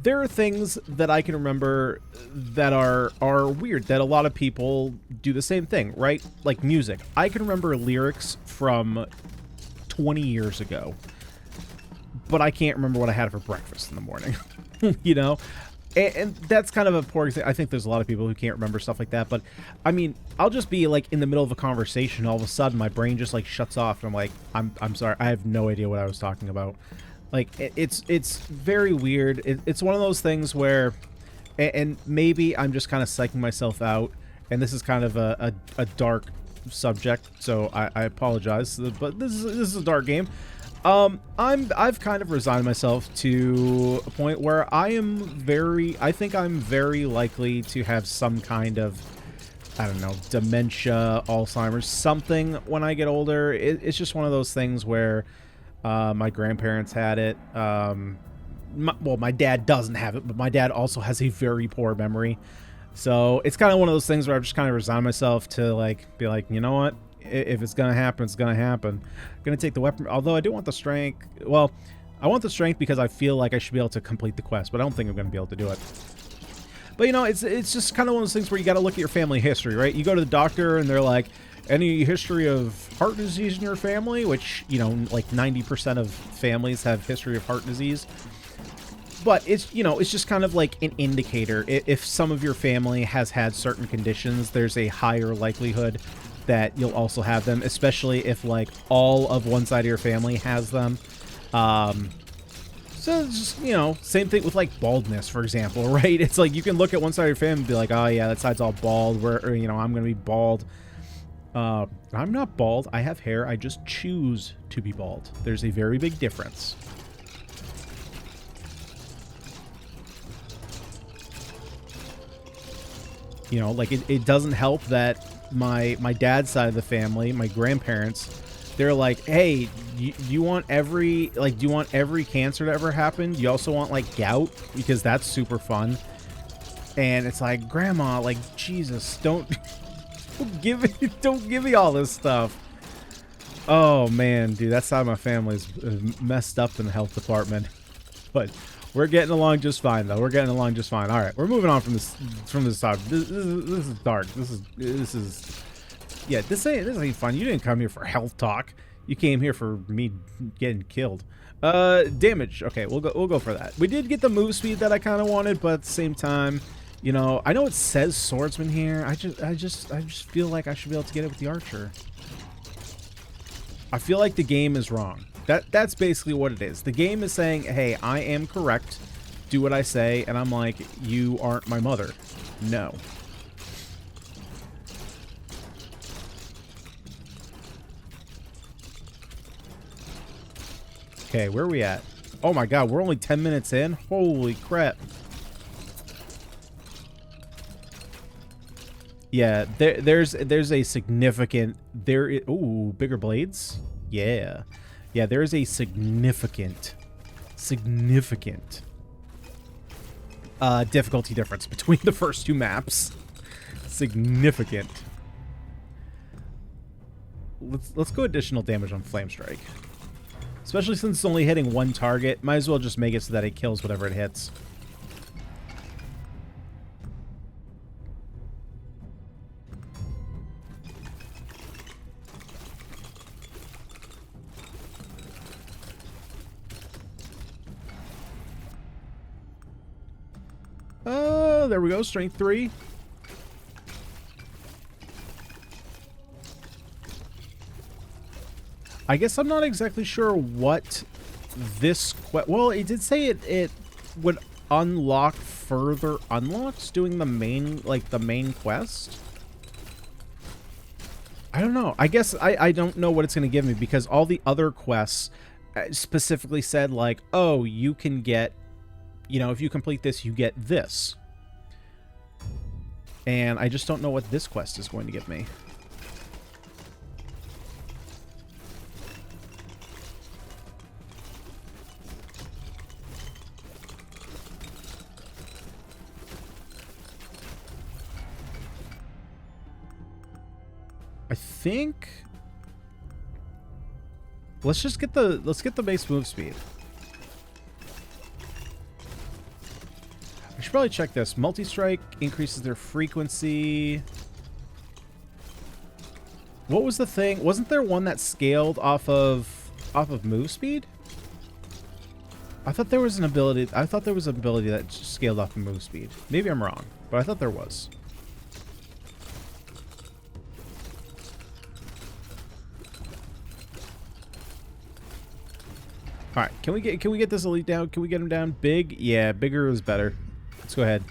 There are things that I can remember that are weird, that a lot of people do the same thing, right? Like music. I can remember lyrics from 20 years ago, but I can't remember what I had for breakfast in the morning, you know? And that's kind of a poor example. I think there's a lot of people who can't remember stuff like that, but I mean, I'll just be like in the middle of a conversation, all of a sudden my brain just like shuts off and I'm like, I'm sorry, I have no idea what I was talking about. Like, it's very weird. It's one of those things where, and maybe I'm just kind of psyching myself out, and this is kind of a dark subject, so I apologize, but this is a dark game. I've kind of resigned myself to a point where I think I'm very likely to have some kind of, I don't know, dementia, Alzheimer's, something when I get older. It's just one of those things where my grandparents had it. Well, my dad doesn't have it, but my dad also has a very poor memory. So it's kind of one of those things where I've just kind of resigned myself to like be like, you know what? If it's gonna happen, it's gonna happen. I'm gonna take the weapon. Although I do want the strength. Well, I want the strength because I feel like I should be able to complete the quest, but I don't think I'm gonna be able to do it. But you know, it's just kind of one of those things where you got to look at your family history, right? You go to the doctor and they're like, any history of heart disease in your family? Which, you know, like 90% of families have history of heart disease. But it's, you know, it's just kind of like an indicator. If some of your family has had certain conditions, there's a higher likelihood that you'll also have them, especially if like all of one side of your family has them. So it's just, you know, same thing with like baldness, for example, right? It's like you can look at one side of your family and be like, oh yeah, that side's all bald, or you know, I'm gonna be bald. I'm not bald. I have hair. I just choose to be bald. There's a very big difference. You know, like it doesn't help that my dad's side of the family, my grandparents, they're like, hey, you want every, like, do you want every cancer to ever happen? You also want like gout, because that's super fun. And it's like, grandma, like, Jesus, don't give me all this stuff. Oh man, dude, that side of my family's messed up in the health department. But we're getting along just fine, though. We're getting along just fine. All right, we're moving on from this topic. This is dark. This is yeah. This ain't fun. You didn't come here for health talk. You came here for me getting killed. Damage. Okay, we'll go for that. We did get the move speed that I kind of wanted, but at the same time, you know, I know it says swordsman here. I just feel like I should be able to get it with the archer. I feel like the game is wrong. That's basically what it is. The game is saying, hey, I am correct. Do what I say. And I'm like, you aren't my mother. No. Okay, where are we at? Oh my god, we're only 10 minutes in? Holy crap. Yeah, there's a significant... Ooh, bigger blades? Yeah. Yeah, there is a significant difficulty difference between the first two maps. Significant. Let's go additional damage on Flame Strike. Especially since it's only hitting one target. Might as well just make it so that it kills whatever it hits. There we go. Strength 3. I guess I'm not exactly sure what this well, it did say it would unlock further unlocks doing the main, like, the main quest. I don't know. I guess I don't know what it's going to give me, because all the other quests specifically said, like, oh, you can get, you know, if you complete this, you get this. And I just don't know what this quest is going to give me. I think let's get the base move speed. I should probably check this. Multi-strike increases their frequency. What was the thing? Wasn't there one that scaled off of move speed? I thought there was an ability. I thought there was an ability that scaled off of move speed. Maybe I'm wrong, but I thought there was. All right, can we get this elite down? Can we get him down big? Yeah, bigger is better. Let's go ahead.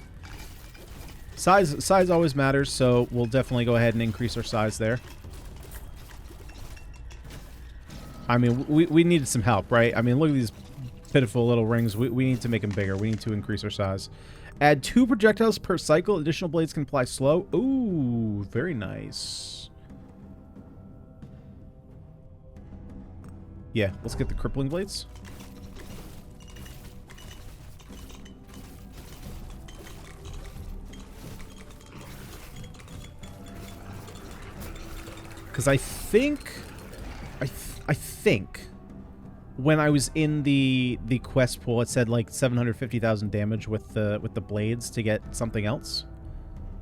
Size always matters, so we'll definitely go ahead and increase our size there. I mean, we needed some help, right? I mean, look at these pitiful little rings. We need to make them bigger. We need to increase our size. Add 2 projectiles per cycle. Additional blades can apply slow. Ooh, very nice. Yeah, let's get the crippling blades. Because I think when I was in the quest pool, it said like 750,000 damage with the blades to get something else.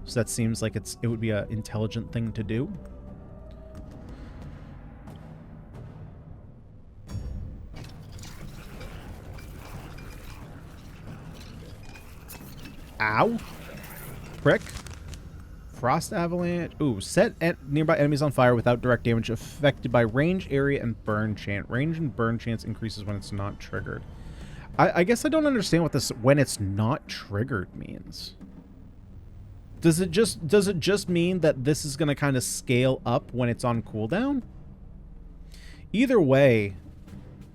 So that seems like it would be an intelligent thing to do. Ow! Prick. Frost avalanche. Ooh, set nearby enemies on fire without direct damage affected by range, area, and burn chance. Range and burn chance increases when it's not triggered. I guess I don't understand what this when it's not triggered means. Does it just mean that this is going to kind of scale up when it's on cooldown? Either way,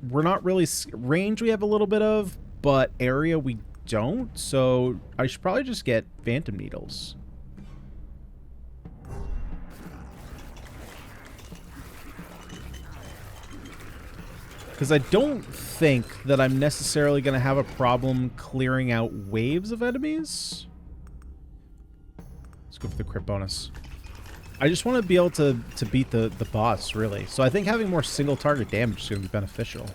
we're not really range we have a little bit of, but area we don't. So I should probably just get phantom needles. Because I don't think that I'm necessarily going to have a problem clearing out waves of enemies. Let's go for the crit bonus. I just want to be able to beat the boss, really. So I think having more single target damage is going to be beneficial.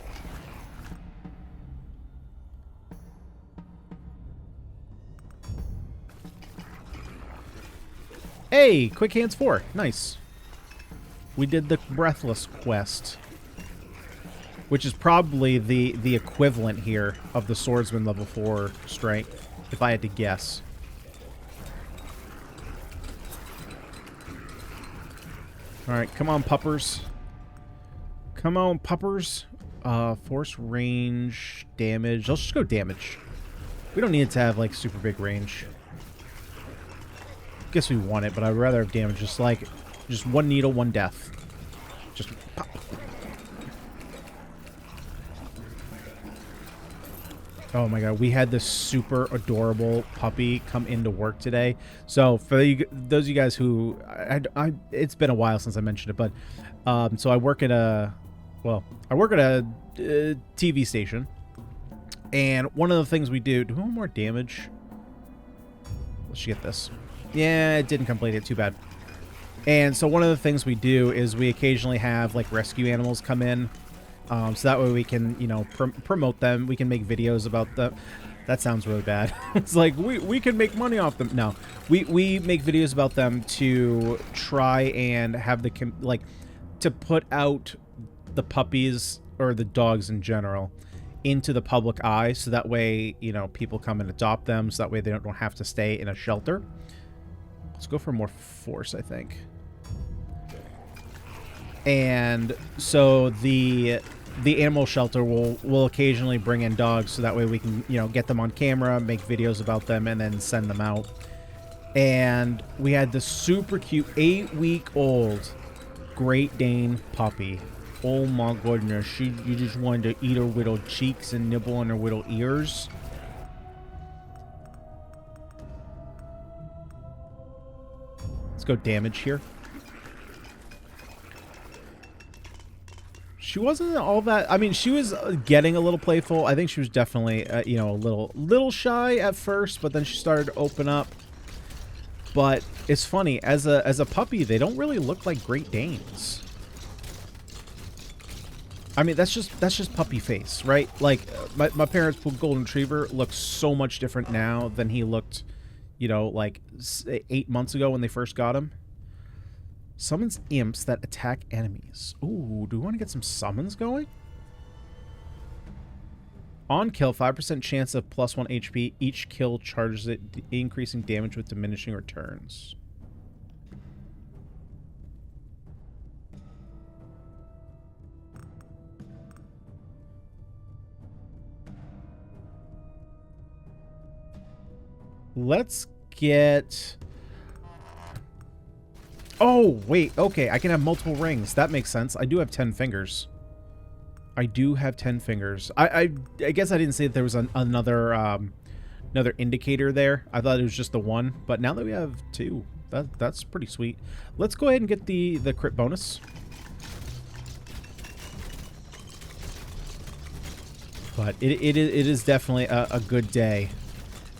Hey, Quick Hands 4. Nice. We did the Breathless quest, which is probably the equivalent here of the Swordsman level 4 strength, if I had to guess. Alright, come on, puppers. Come on, puppers. Force range, damage. Let's just go damage. We don't need it to have, like, super big range. Guess we want it, but I'd rather have damage. Just, like, just one needle, one death. Just pop. Oh my god, we had this super adorable puppy come into work today. So for those of you guys who, it's been a while since I mentioned it, but so I work at a TV station, and one of the things we do we want more damage? Let's get this. Yeah, it didn't complete it, too bad. And so one of the things we do is we occasionally have like rescue animals come in So that way we can, you know, promote them. We can make videos about them. That sounds really bad. It's like, we can make money off them. No, we make videos about them to try and have the, like, to put out the puppies or the dogs in general into the public eye. So that way, you know, people come and adopt them. So that way they don't have to stay in a shelter. Let's go for more force, I think. And so the animal shelter will occasionally bring in dogs, so that way we can, you know, get them on camera, make videos about them, and then send them out. And we had this super cute 8-week-old Great Dane puppy. Oh my goodness, you just wanted to eat her little cheeks and nibble on her little ears. Let's go damage here. She wasn't all that. I mean, she was getting a little playful. I think she was definitely, you know, a little shy at first, but then she started to open up. But it's funny, as a puppy, they don't really look like Great Danes. I mean, that's just puppy face, right? Like my parents' golden retriever looks so much different now than he looked, you know, like 8 months ago when they first got him. Summons imps that attack enemies. Ooh, do we want to get some summons going? On kill, 5% chance of +1 HP. Each kill charges it, increasing damage with diminishing returns. Let's get... Oh, wait, okay, I can have multiple rings. That makes sense. I do have 10 fingers. I do have 10 fingers. I guess I didn't say that there was another another indicator there. I thought it was just the one, but now that we have 2, that's pretty sweet. Let's go ahead and get the crit bonus. But it is definitely a good day.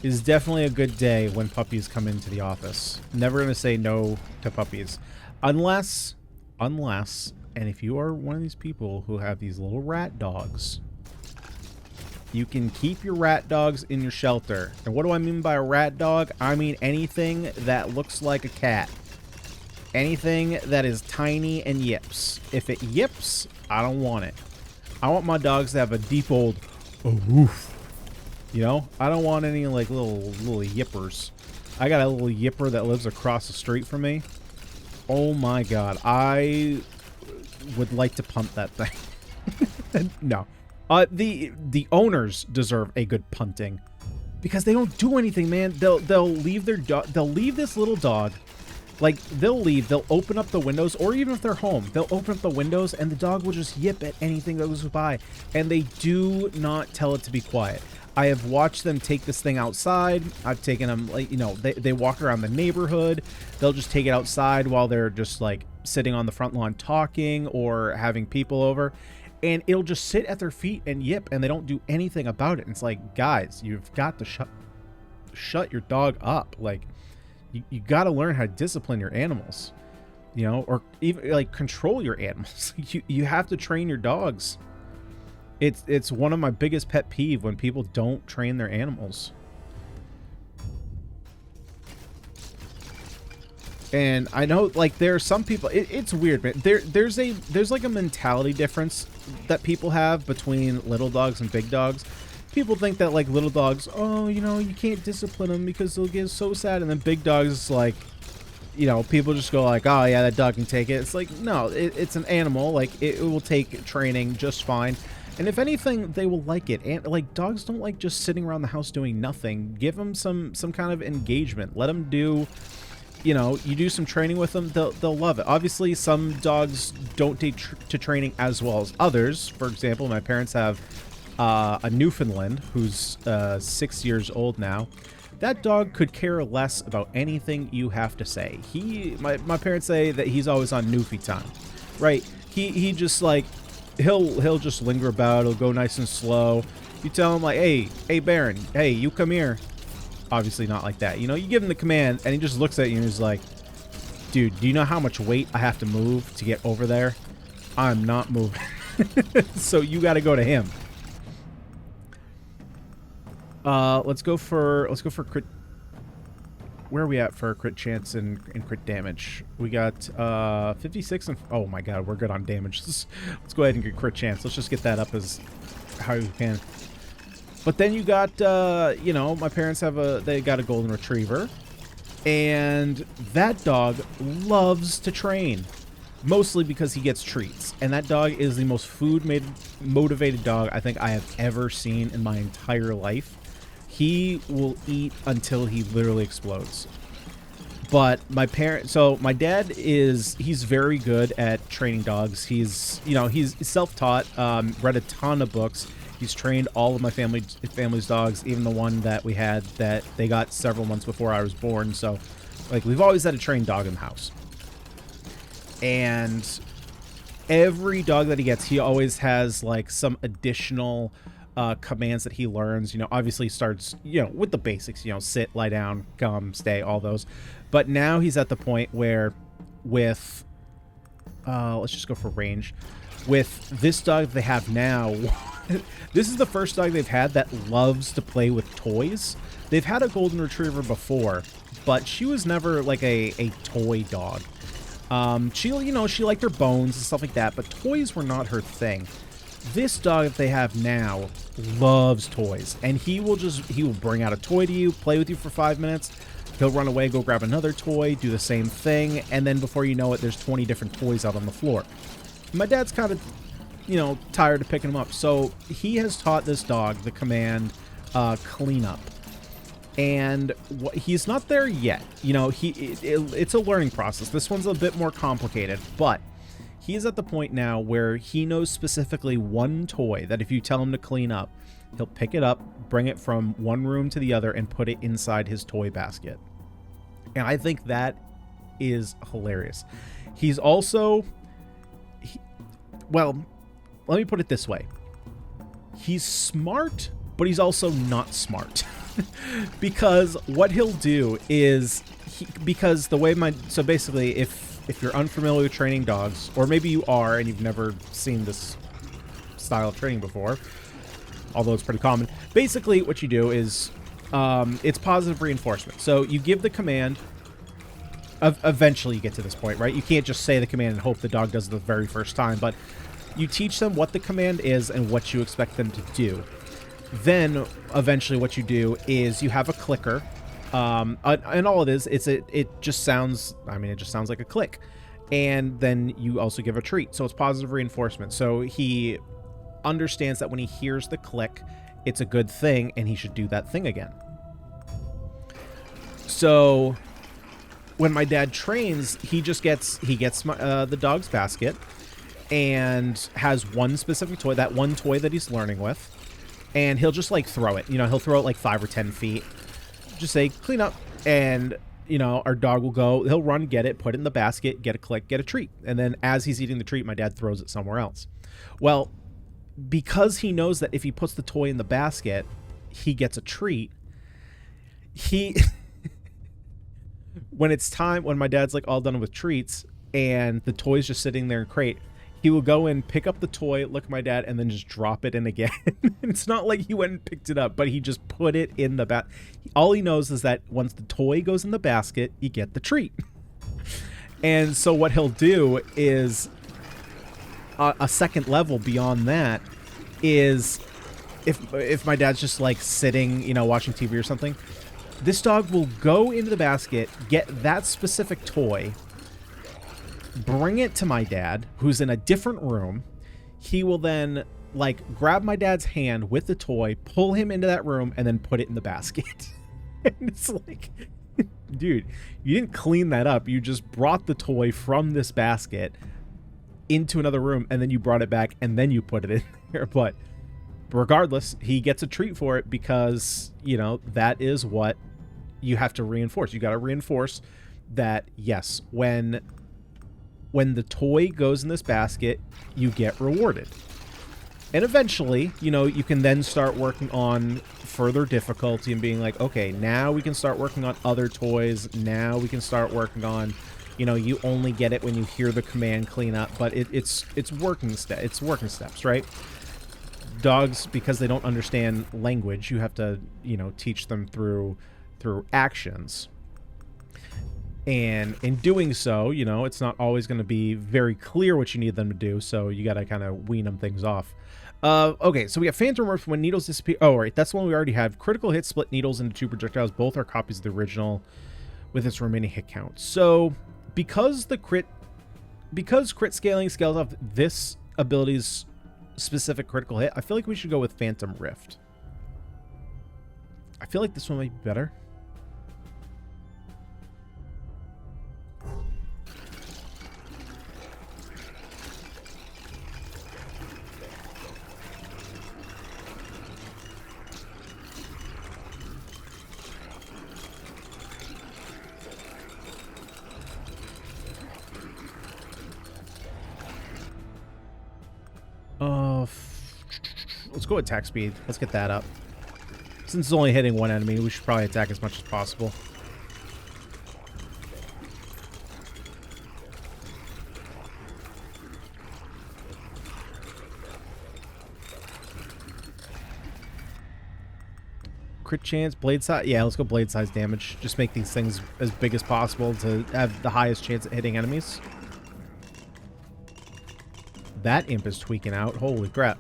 It is definitely a good day when puppies come into the office. Never going to say no to puppies. Unless, and if you are one of these people who have these little rat dogs, you can keep your rat dogs in your shelter. And what do I mean by a rat dog? I mean anything that looks like a cat. Anything that is tiny and yips. If it yips, I don't want it. I want my dogs to have a deep old woof. You know, I don't want any like little yippers. I got a little yipper that lives across the street from me. Oh my god, I would like to punt that thing. No, the owners deserve a good punting because they don't do anything, man. They'll leave their dog. They'll leave this little dog. Like, they'll leave, they'll open up the windows, or even if they're home, they'll open up the windows and the dog will just yip at anything that goes by. And they do not tell it to be quiet. I have watched them take this thing outside. I've taken them, like, you know, they walk around the neighborhood. They'll just take it outside while they're just, like, sitting on the front lawn talking or having people over. And it'll just sit at their feet and yip, and they don't do anything about it. And it's like, guys, you've got to shut your dog up. Like, you got to learn how to discipline your animals, you know, or even like control your animals. You have to train your dogs. It's one of my biggest pet peeve when people don't train their animals. And I know, like, there are some people, it's weird, man. There's like a mentality difference that people have between little dogs and big dogs. People think that, like, little dogs, oh, you know, you can't discipline them because they'll get so sad. And then big dogs, like, you know, people just go like, oh, yeah, that dog can take it. It's like, no, it's an animal. Like, it will take training just fine. And if anything, they will like it. And, like, dogs don't like just sitting around the house doing nothing. Give them some kind of engagement. Let them do, you know, you do some training with them, they'll love it. Obviously, some dogs don't take to training as well as others. For example, my parents have a Newfoundland who's 6 years old now. That dog could care less about anything you have to say. My parents say that he's always on Newfie time, right? He just, like, he'll just linger about. He'll go nice and slow. You tell him, like, hey Baron, hey, you come here. Obviously not like that. You know, you give him the command and he just looks at you and he's like, dude, do you know how much weight I have to move to get over there? I'm not moving. So you got to go to him. Let's go for crit. Where are we at for crit chance and crit damage? We got 56 and oh my god, we're good on damage. Let's go ahead and get crit chance. Let's just get that up as high as we can. But then you got you know, my parents they got a golden retriever, and that dog loves to train, mostly because he gets treats, and that dog is the most motivated dog I think I have ever seen in my entire life. He will eat until he literally explodes. But my dad he's very good at training dogs. He's self-taught, read a ton of books. He's trained all of my family's dogs, even the one that we had that they got several months before I was born. So, like, we've always had a trained dog in the house. And every dog that he gets, he always has, like, some additional commands that he learns. You know, obviously starts, you know, with the basics, you know, sit, lie down, come, stay, all those. But now he's at the point where with, let's just go for range. With this dog they have now, this is the first dog they've had that loves to play with toys. They've had a golden retriever before, but she was never like a toy dog. She liked her bones and stuff like that, but toys were not her thing. This dog that they have now loves toys, and he will bring out a toy to you, play with you for 5 minutes. He'll run away, go grab another toy, do the same thing, and then before you know it, there's 20 different toys out on the floor. My dad's kind of, you know, tired of picking them up, so he has taught this dog the command clean up. And he's not there yet. You know, it's a learning process. This one's a bit more complicated, but he's at the point now where he knows specifically one toy that if you tell him to clean up, he'll pick it up, bring it from one room to the other, and put it inside his toy basket. And I think that is hilarious. He's also... well, let me put it this way. He's smart, but he's also not smart. Because what he'll do is... because the way so basically, if you're unfamiliar with training dogs, or maybe you are and you've never seen this style of training before, although it's pretty common, basically what you do is it's positive reinforcement. So you give the command, eventually you get to this point, right? You can't just say the command and hope the dog does it the very first time, but you teach them what the command is and what you expect them to do. Then eventually what you do is you have a clicker. And all it is, it just sounds like a click. And then you also give a treat. So it's positive reinforcement. So he understands that when he hears the click, it's a good thing and he should do that thing again. So when my dad trains, he gets the dog's basket and has one specific toy, that one toy that he's learning with, and he'll just like throw it. You know, he'll throw it like 5 or 10 feet. Just say clean up, and you know, our dog will go, he'll run, get it, put it in the basket, get a click, get a treat. And then as he's eating the treat, my dad throws it somewhere else. Well, because he knows that if he puts the toy in the basket, he gets a treat, when my dad's like all done with treats and the toy's just sitting there in crate, he will go in, pick up the toy, look at my dad, and then just drop it in again. It's not like he went and picked it up, but he just put it in the basket. All he knows is that once the toy goes in the basket, you get the treat. And so what he'll do is a second level beyond that is if my dad's just like sitting, you know, watching TV or something, this dog will go into the basket, get that specific toy, bring it to my dad, who's in a different room. He will then like grab my dad's hand with the toy, pull him into that room, and then put it in the basket. And it's like, dude, you didn't clean that up. You just brought the toy from this basket into another room, and then you brought it back, and then you put it in there. But regardless, he gets a treat for it because, you know, that is what you have to reinforce. You got to reinforce that, yes, when the toy goes in this basket, you get rewarded. And eventually, you know, you can then start working on further difficulty and being like, okay, now we can start working on other toys. Now we can start working on, you know, you only get it when you hear the command clean up, but it's working steps, right? Dogs, because they don't understand language, you have to, you know, teach them through actions. And in doing so, you know, it's not always going to be very clear what you need them to do, so you got to kind of wean them things off. Okay, so we got Phantom Rift when needles disappear. Oh, right, that's the one we already have. Critical hit split needles into 2 projectiles. Both are copies of the original with its remaining hit count. So because crit scaling scales off this ability's specific critical hit, I feel like we should go with Phantom Rift. I feel like this one might be better. Let's go attack speed. Let's get that up. Since it's only hitting one enemy, we should probably attack as much as possible. Crit chance, blade size. Yeah, let's go blade size damage. Just make these things as big as possible to have the highest chance at hitting enemies. That imp is tweaking out. Holy crap.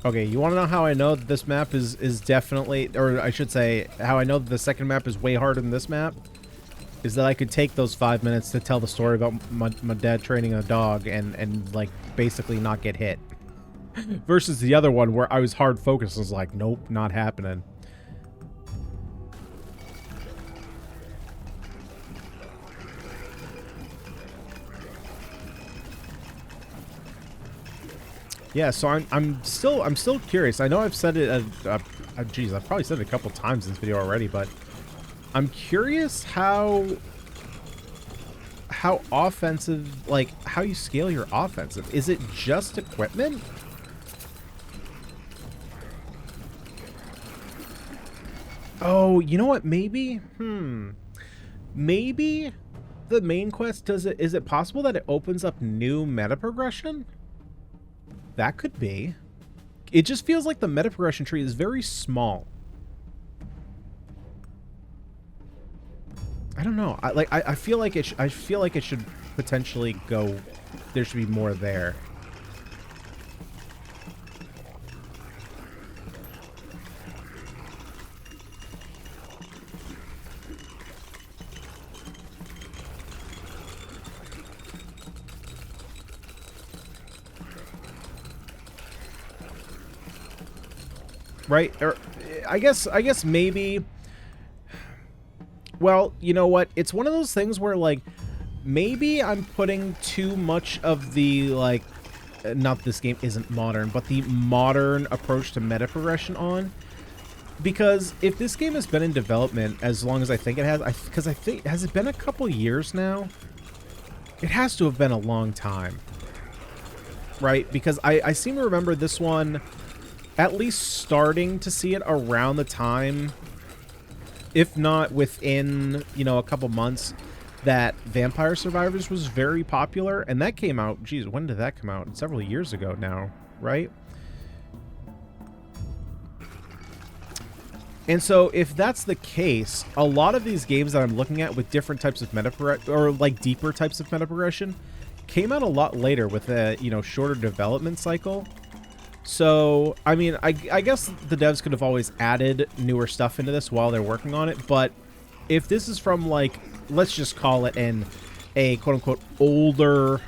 Okay, you want to know how I know that this map is definitely, or I should say, how I know that the second map is way harder than this map? Is that I could take those 5 minutes to tell the story about my dad training a dog and like, basically not get hit. Versus the other one where I was hard focused and was like, nope, not happening. Yeah, so I'm still curious. I know I've said it. Geez, I've probably said it a couple times in this video already, but I'm curious how offensive, like how you scale your offensive. Is it just equipment? Oh, you know what? Maybe. Maybe the main quest is it possible that it opens up new meta progression? That could be. It just feels like the meta progression tree is very small. I don't know. I feel like it should potentially go. There should be more there. Right? Or I guess maybe. Well, you know what? It's one of those things where, like, maybe I'm putting too much of the, like, not this game isn't modern, but the modern approach to meta progression on. Because if this game has been in development as long as I think it has, because I think, has it been a couple years now? It has to have been a long time. Right? Because I seem to remember this one at least starting to see it around the time, if not within, you know, a couple months, that Vampire Survivors was very popular. And that came out, geez, when did that come out? Several years ago now, right? And so if that's the case, a lot of these games that I'm looking at with different types of meta progression, or like deeper types of meta progression, came out a lot later with a, you know, shorter development cycle. So, I mean, I guess the devs could have always added newer stuff into this while they're working on it, but if this is from, like, let's just call it a quote-unquote older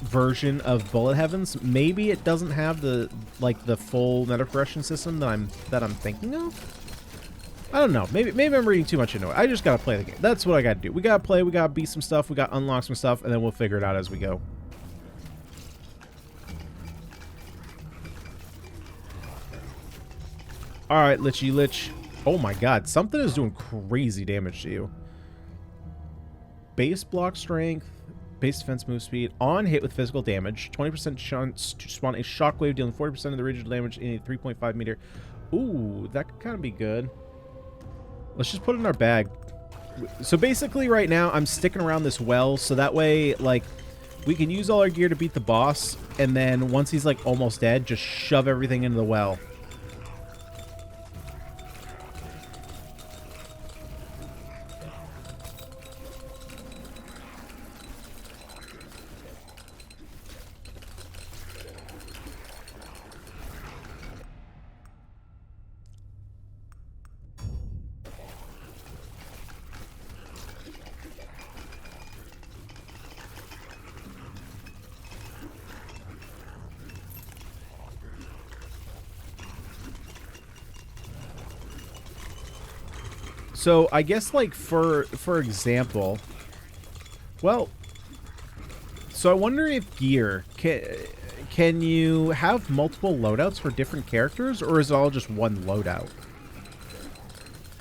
version of Bullet Heavens, maybe it doesn't have the, like, the full meta progression system that I'm thinking of? I don't know. Maybe I'm reading too much into it. I just gotta play the game. That's what I gotta do. We gotta play, we gotta beat some stuff, we gotta unlock some stuff, and then we'll figure it out as we go. Alright, Lichy Lich. Oh my god, something is doing crazy damage to you. Base block strength, base defense move speed. On hit with physical damage. 20% chance to spawn a shockwave dealing 40% of the radiant damage in a 3.5 meter. Ooh, that could kind of be good. Let's just put it in our bag. So basically right now I'm sticking around this well so that way like we can use all our gear to beat the boss, and then once he's like almost dead, just shove everything into the well. So I guess like for example, well, so I wonder if gear can you have multiple loadouts for different characters, or is it all just one loadout?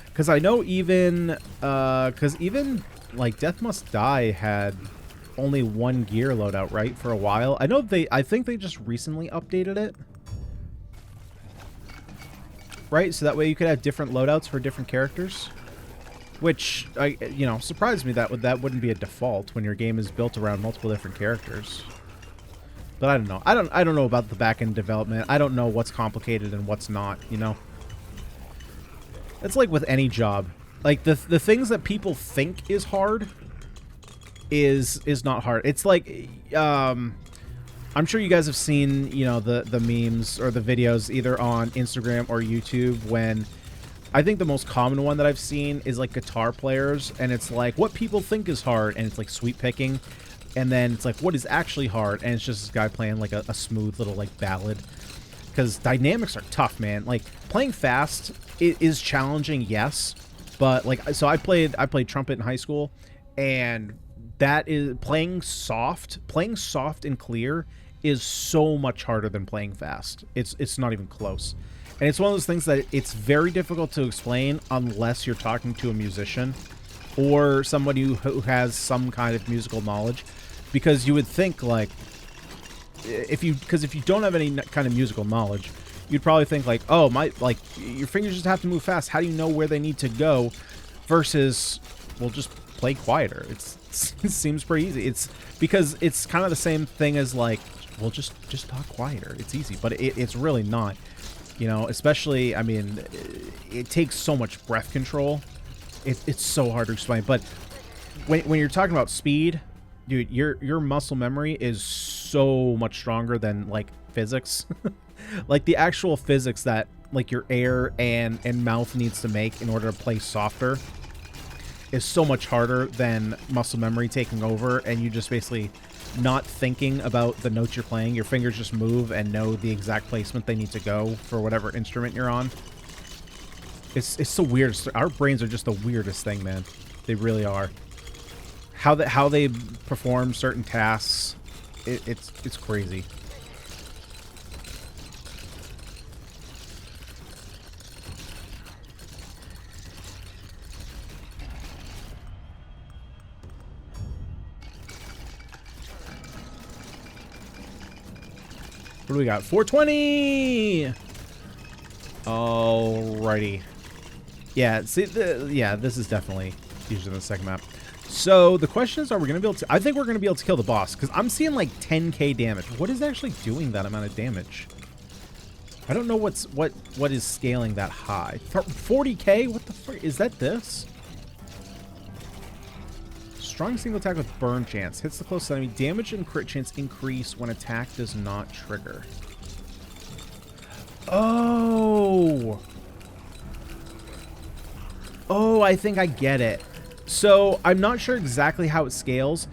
Because I know even like Death Must Die had only one gear loadout, right, for a while. I think they just recently updated it. Right, so that way you could have different loadouts for different characters. Which, you know, surprised me that wouldn't be a default when your game is built around multiple different characters. But I don't know. I don't know about the back-end development. I don't know what's complicated and what's not, you know? It's like with any job. Like, the things that people think is hard is not hard. It's like, I'm sure you guys have seen, you know, the memes or the videos either on Instagram or YouTube when... I think the most common one that I've seen is like guitar players, and it's like what people think is hard, and it's like sweep picking, and then it's like what is actually hard, and it's just this guy playing like a smooth little like ballad. Because dynamics are tough, man. Like playing fast is challenging, yes, but like so I played trumpet in high school, and that is playing soft and clear is so much harder than playing fast. It's not even close. And it's one of those things that it's very difficult to explain unless you're talking to a musician or somebody who has some kind of musical knowledge, because you would think like if you don't have any kind of musical knowledge, you'd probably think like, oh, like your fingers just have to move fast. How do you know where they need to go? Versus, well, just play quieter. It seems pretty easy. It's because it's kind of the same thing as like, well, just talk quieter. It's easy, but it's really not. You know, especially, I mean, it takes so much breath control. It's so hard to explain. But when you're talking about speed, dude, your muscle memory is so much stronger than, like, physics. Like, the actual physics that, like, your air and mouth needs to make in order to play softer is so much harder than muscle memory taking over, and you just basically... not thinking about the notes you're playing. Your fingers just move and know the exact placement they need to go for whatever instrument you're on. It's so weird. Our brains are just the weirdest thing, man. They really are. How they perform certain tasks, it's crazy. What do we got? 420! Alrighty. Yeah, see, this is definitely using the second map. So, the question is, are we going to be able to... I think we're going to be able to kill the boss, because I'm seeing, like, 10k damage. What is actually doing that amount of damage? I don't know what is scaling that high. 40k? What the frick? Is that this? Strong single attack with burn chance. Hits the closest enemy. Damage and crit chance increase when attack does not trigger. Oh! Oh, I think I get it. So, I'm not sure exactly how it scales,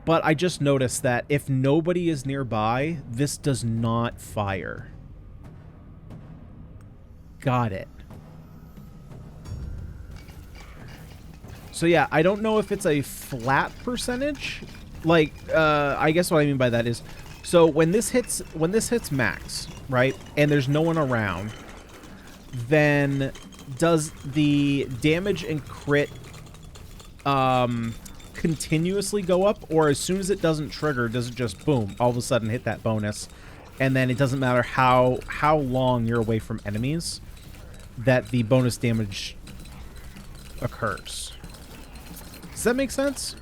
but I just noticed that if nobody is nearby, this does not fire. Got it. So yeah, I don't know if it's a flat percentage. Like, I guess what I mean by that is, so when this hits max, right, and there's no one around, then does the damage and crit continuously go up, or as soon as it doesn't trigger, does it just boom, all of a sudden hit that bonus, and then it doesn't matter how long you're away from enemies that the bonus damage occurs. Does that make sense?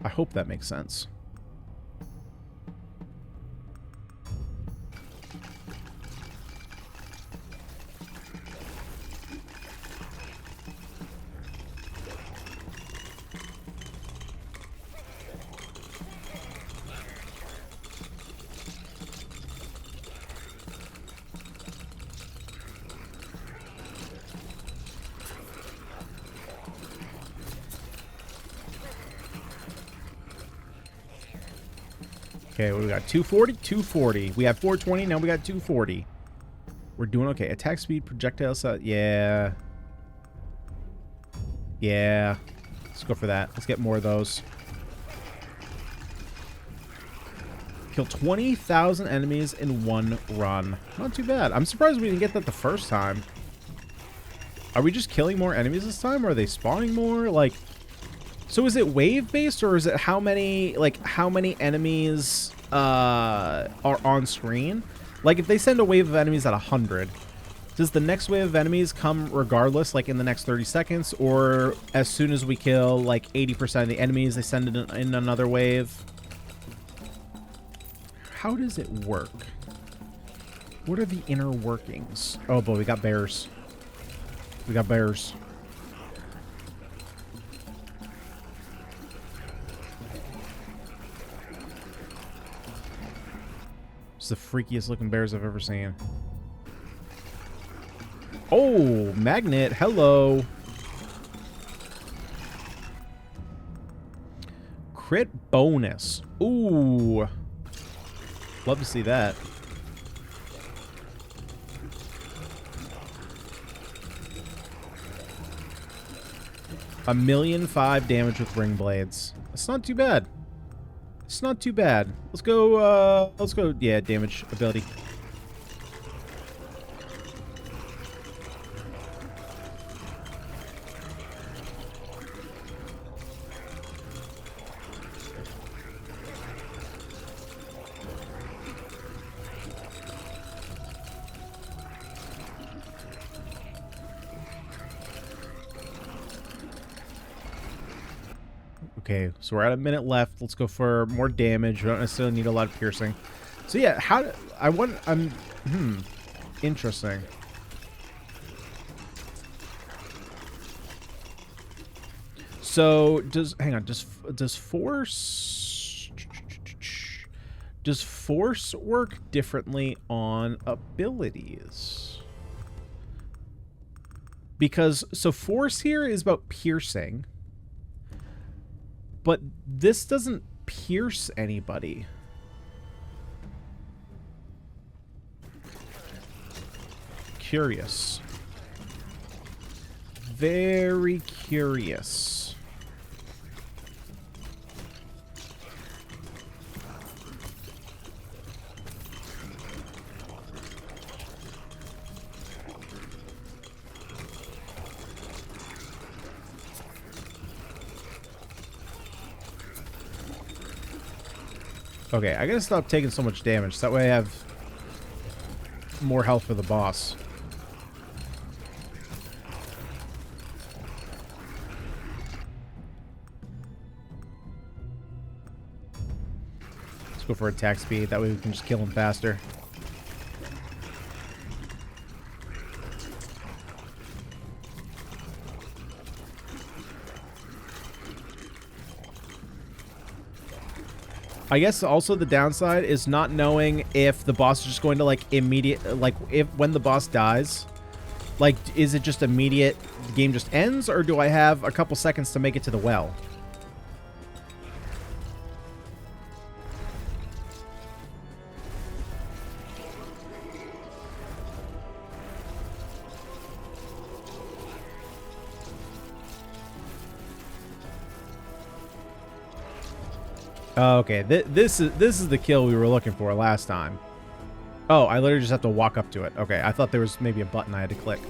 I hope that makes sense. Okay, what do we got? 240? 240. We have 420, now we got 240. We're doing okay. Attack speed, projectile set. Yeah. Yeah. Let's go for that. Let's get more of those. Kill 20,000 enemies in one run. Not too bad. I'm surprised we didn't get that the first time. Are we just killing more enemies this time? Or are they spawning more? Like... So is it wave based, or is it how many enemies are on screen? Like if they send a wave of enemies at 100, does the next wave of enemies come regardless, like in the next 30 seconds, or as soon as we kill like 80% of the enemies, they send it in another wave? How does it work? What are the inner workings? Oh boy, we got bears. We got bears. The freakiest looking bears I've ever seen. Oh, magnet. Hello. Crit bonus. Ooh. Love to see that. $1,000,005 damage with ring blades. That's not too bad. It's not too bad. Let's go, yeah, damage ability. Okay, so we're at a minute left. Let's go for more damage. We don't necessarily need a lot of piercing. So yeah, interesting. So does force work differently on abilities? Because so force here is about piercing. But this doesn't pierce anybody. Curious. Very curious. Okay, I gotta stop taking so much damage. So that way I have more health for the boss. Let's go for attack speed. That way we can just kill him faster. I guess also the downside is not knowing if the boss is just going to like when the boss dies, like is it just immediate, the game just ends, or do I have a couple seconds to make it to the well? Oh, okay, this is the kill we were looking for last time. Oh, I literally just have to walk up to it. Okay, I thought there was maybe a button I had to click.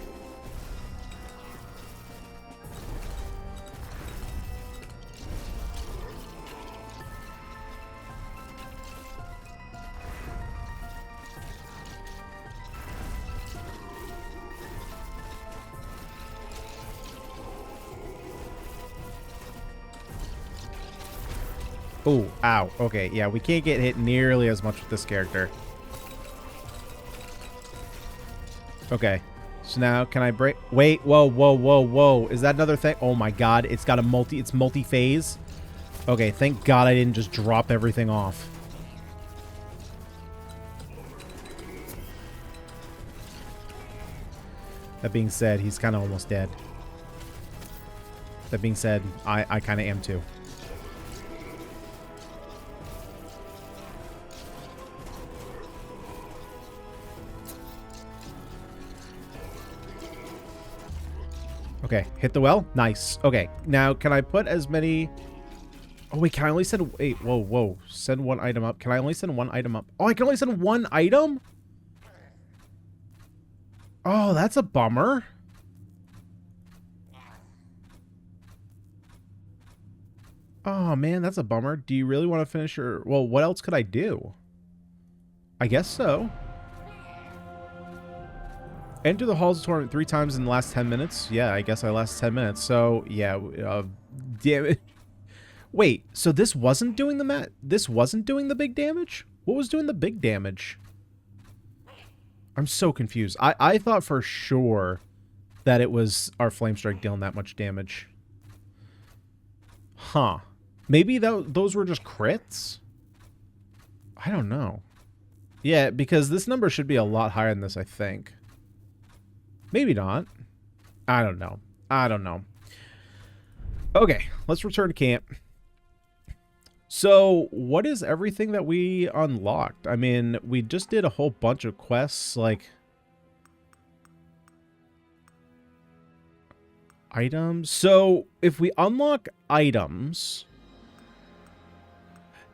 Oh, ow. Okay, yeah, we can't get hit nearly as much with this character. Okay. So now, can I break? Wait, whoa, whoa, whoa, whoa. Is that another thing? Oh my god, it's got a it's multi-phase. Okay, thank god I didn't just drop everything off. That being said, he's kind of almost dead. That being said, I kind of am too. Okay, hit the well. Nice. Okay, now can I put as many... Oh, wait, can I only send... Wait, whoa, whoa. Send one item up. Can I only send one item up? Oh, I can only send one item? Oh, that's a bummer. Oh, man, that's a bummer. Do you really want to finish your... Well, what else could I do? I guess so. Enter the Halls of Torment 3 times in the last 10 minutes. Yeah, I guess I last 10 minutes. So, yeah, damn it. Wait, so this wasn't doing the This wasn't doing the big damage? What was doing the big damage? I'm so confused. I thought for sure that it was our Flame Strike dealing that much damage. Huh. Maybe those were just crits? I don't know. Yeah, because this number should be a lot higher than this, I think. Maybe not. I don't know. I don't know. Okay, let's return to camp. So, what is everything that we unlocked? I mean, we just did a whole bunch of quests, like... Items? So, if we unlock items...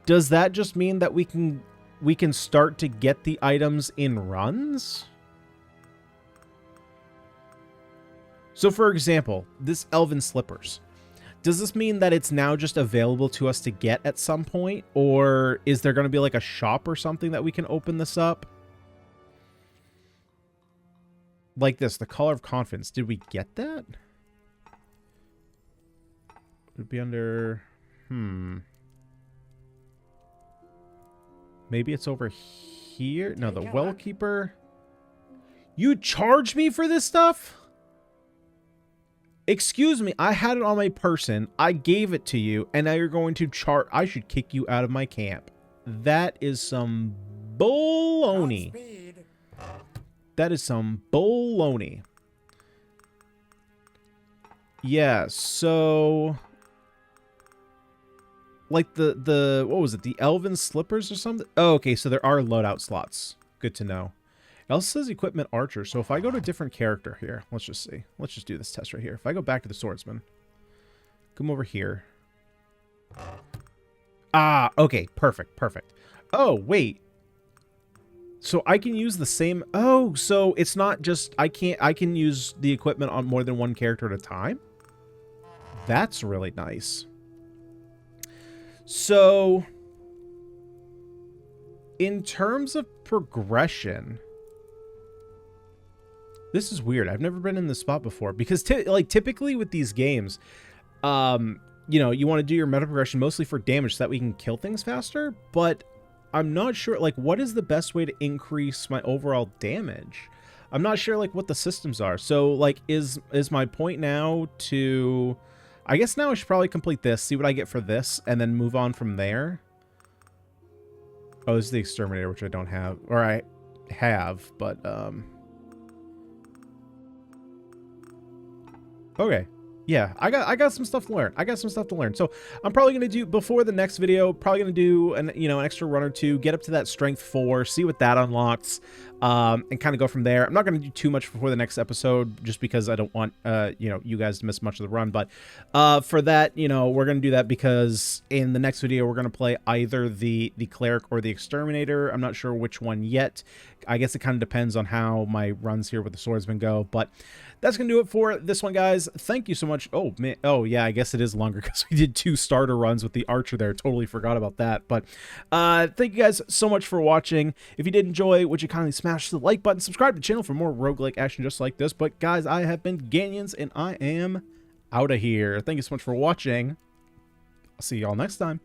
Does that just mean that we can start to get the items in runs? So, for example, this Elven Slippers. Does this mean that it's now just available to us to get at some point? Or is there going to be like a shop or something that we can open this up? Like this, the Collar of Confidence. Did we get that? It would be under... Maybe it's over here? No, the Wellkeeper. You charge me for this stuff? Excuse me, I had it on my person, I gave it to you, and now you're going to charge... I should kick you out of my camp. That is some baloney. That is some baloney. Yeah, so... Like the... What was it? The Elven Slippers or something? Oh, okay, so there are loadout slots. Good to know. It also says equipment archer. So if I go to a different character here, let's just see. Let's just do this test right here. If I go back to the swordsman, come over here. Ah, okay, perfect, perfect. Oh, wait. So I can use the same... Oh, so it's not just... I can use the equipment on more than one character at a time? That's really nice. So, in terms of progression... This is weird. I've never been in this spot before because typically with these games, you know, you want to do your meta progression mostly for damage so that we can kill things faster, but I'm not sure, like, what is the best way to increase my overall damage? I'm not sure, like, what the systems are. So, like, is my point now to... I guess now I should probably complete this, see what I get for this, and then move on from there. Oh, this is the Exterminator, which I don't have. Or I have, but, okay. Yeah, I got some stuff to learn. I got some stuff to learn. So I'm probably gonna do before the next video. Probably gonna do an extra run or two, get up to that strength 4, see what that unlocks, and kind of go from there. I'm not gonna do too much before the next episode, just because I don't want you guys to miss much of the run. But for that, we're gonna do that because in the next video we're gonna play either the cleric or the exterminator. I'm not sure which one yet. I guess it kind of depends on how my runs here with the swordsman go, but. That's going to do it for this one, guys. Thank you so much. Oh, man. Oh, yeah, I guess it is longer because we did 2 starter runs with the archer there. Totally forgot about that. But thank you guys so much for watching. If you did enjoy, would you kindly smash the like button, subscribe to the channel for more roguelike action just like this. But, guys, I have been Ganyonz, and I am out of here. Thank you so much for watching. I'll see y'all next time.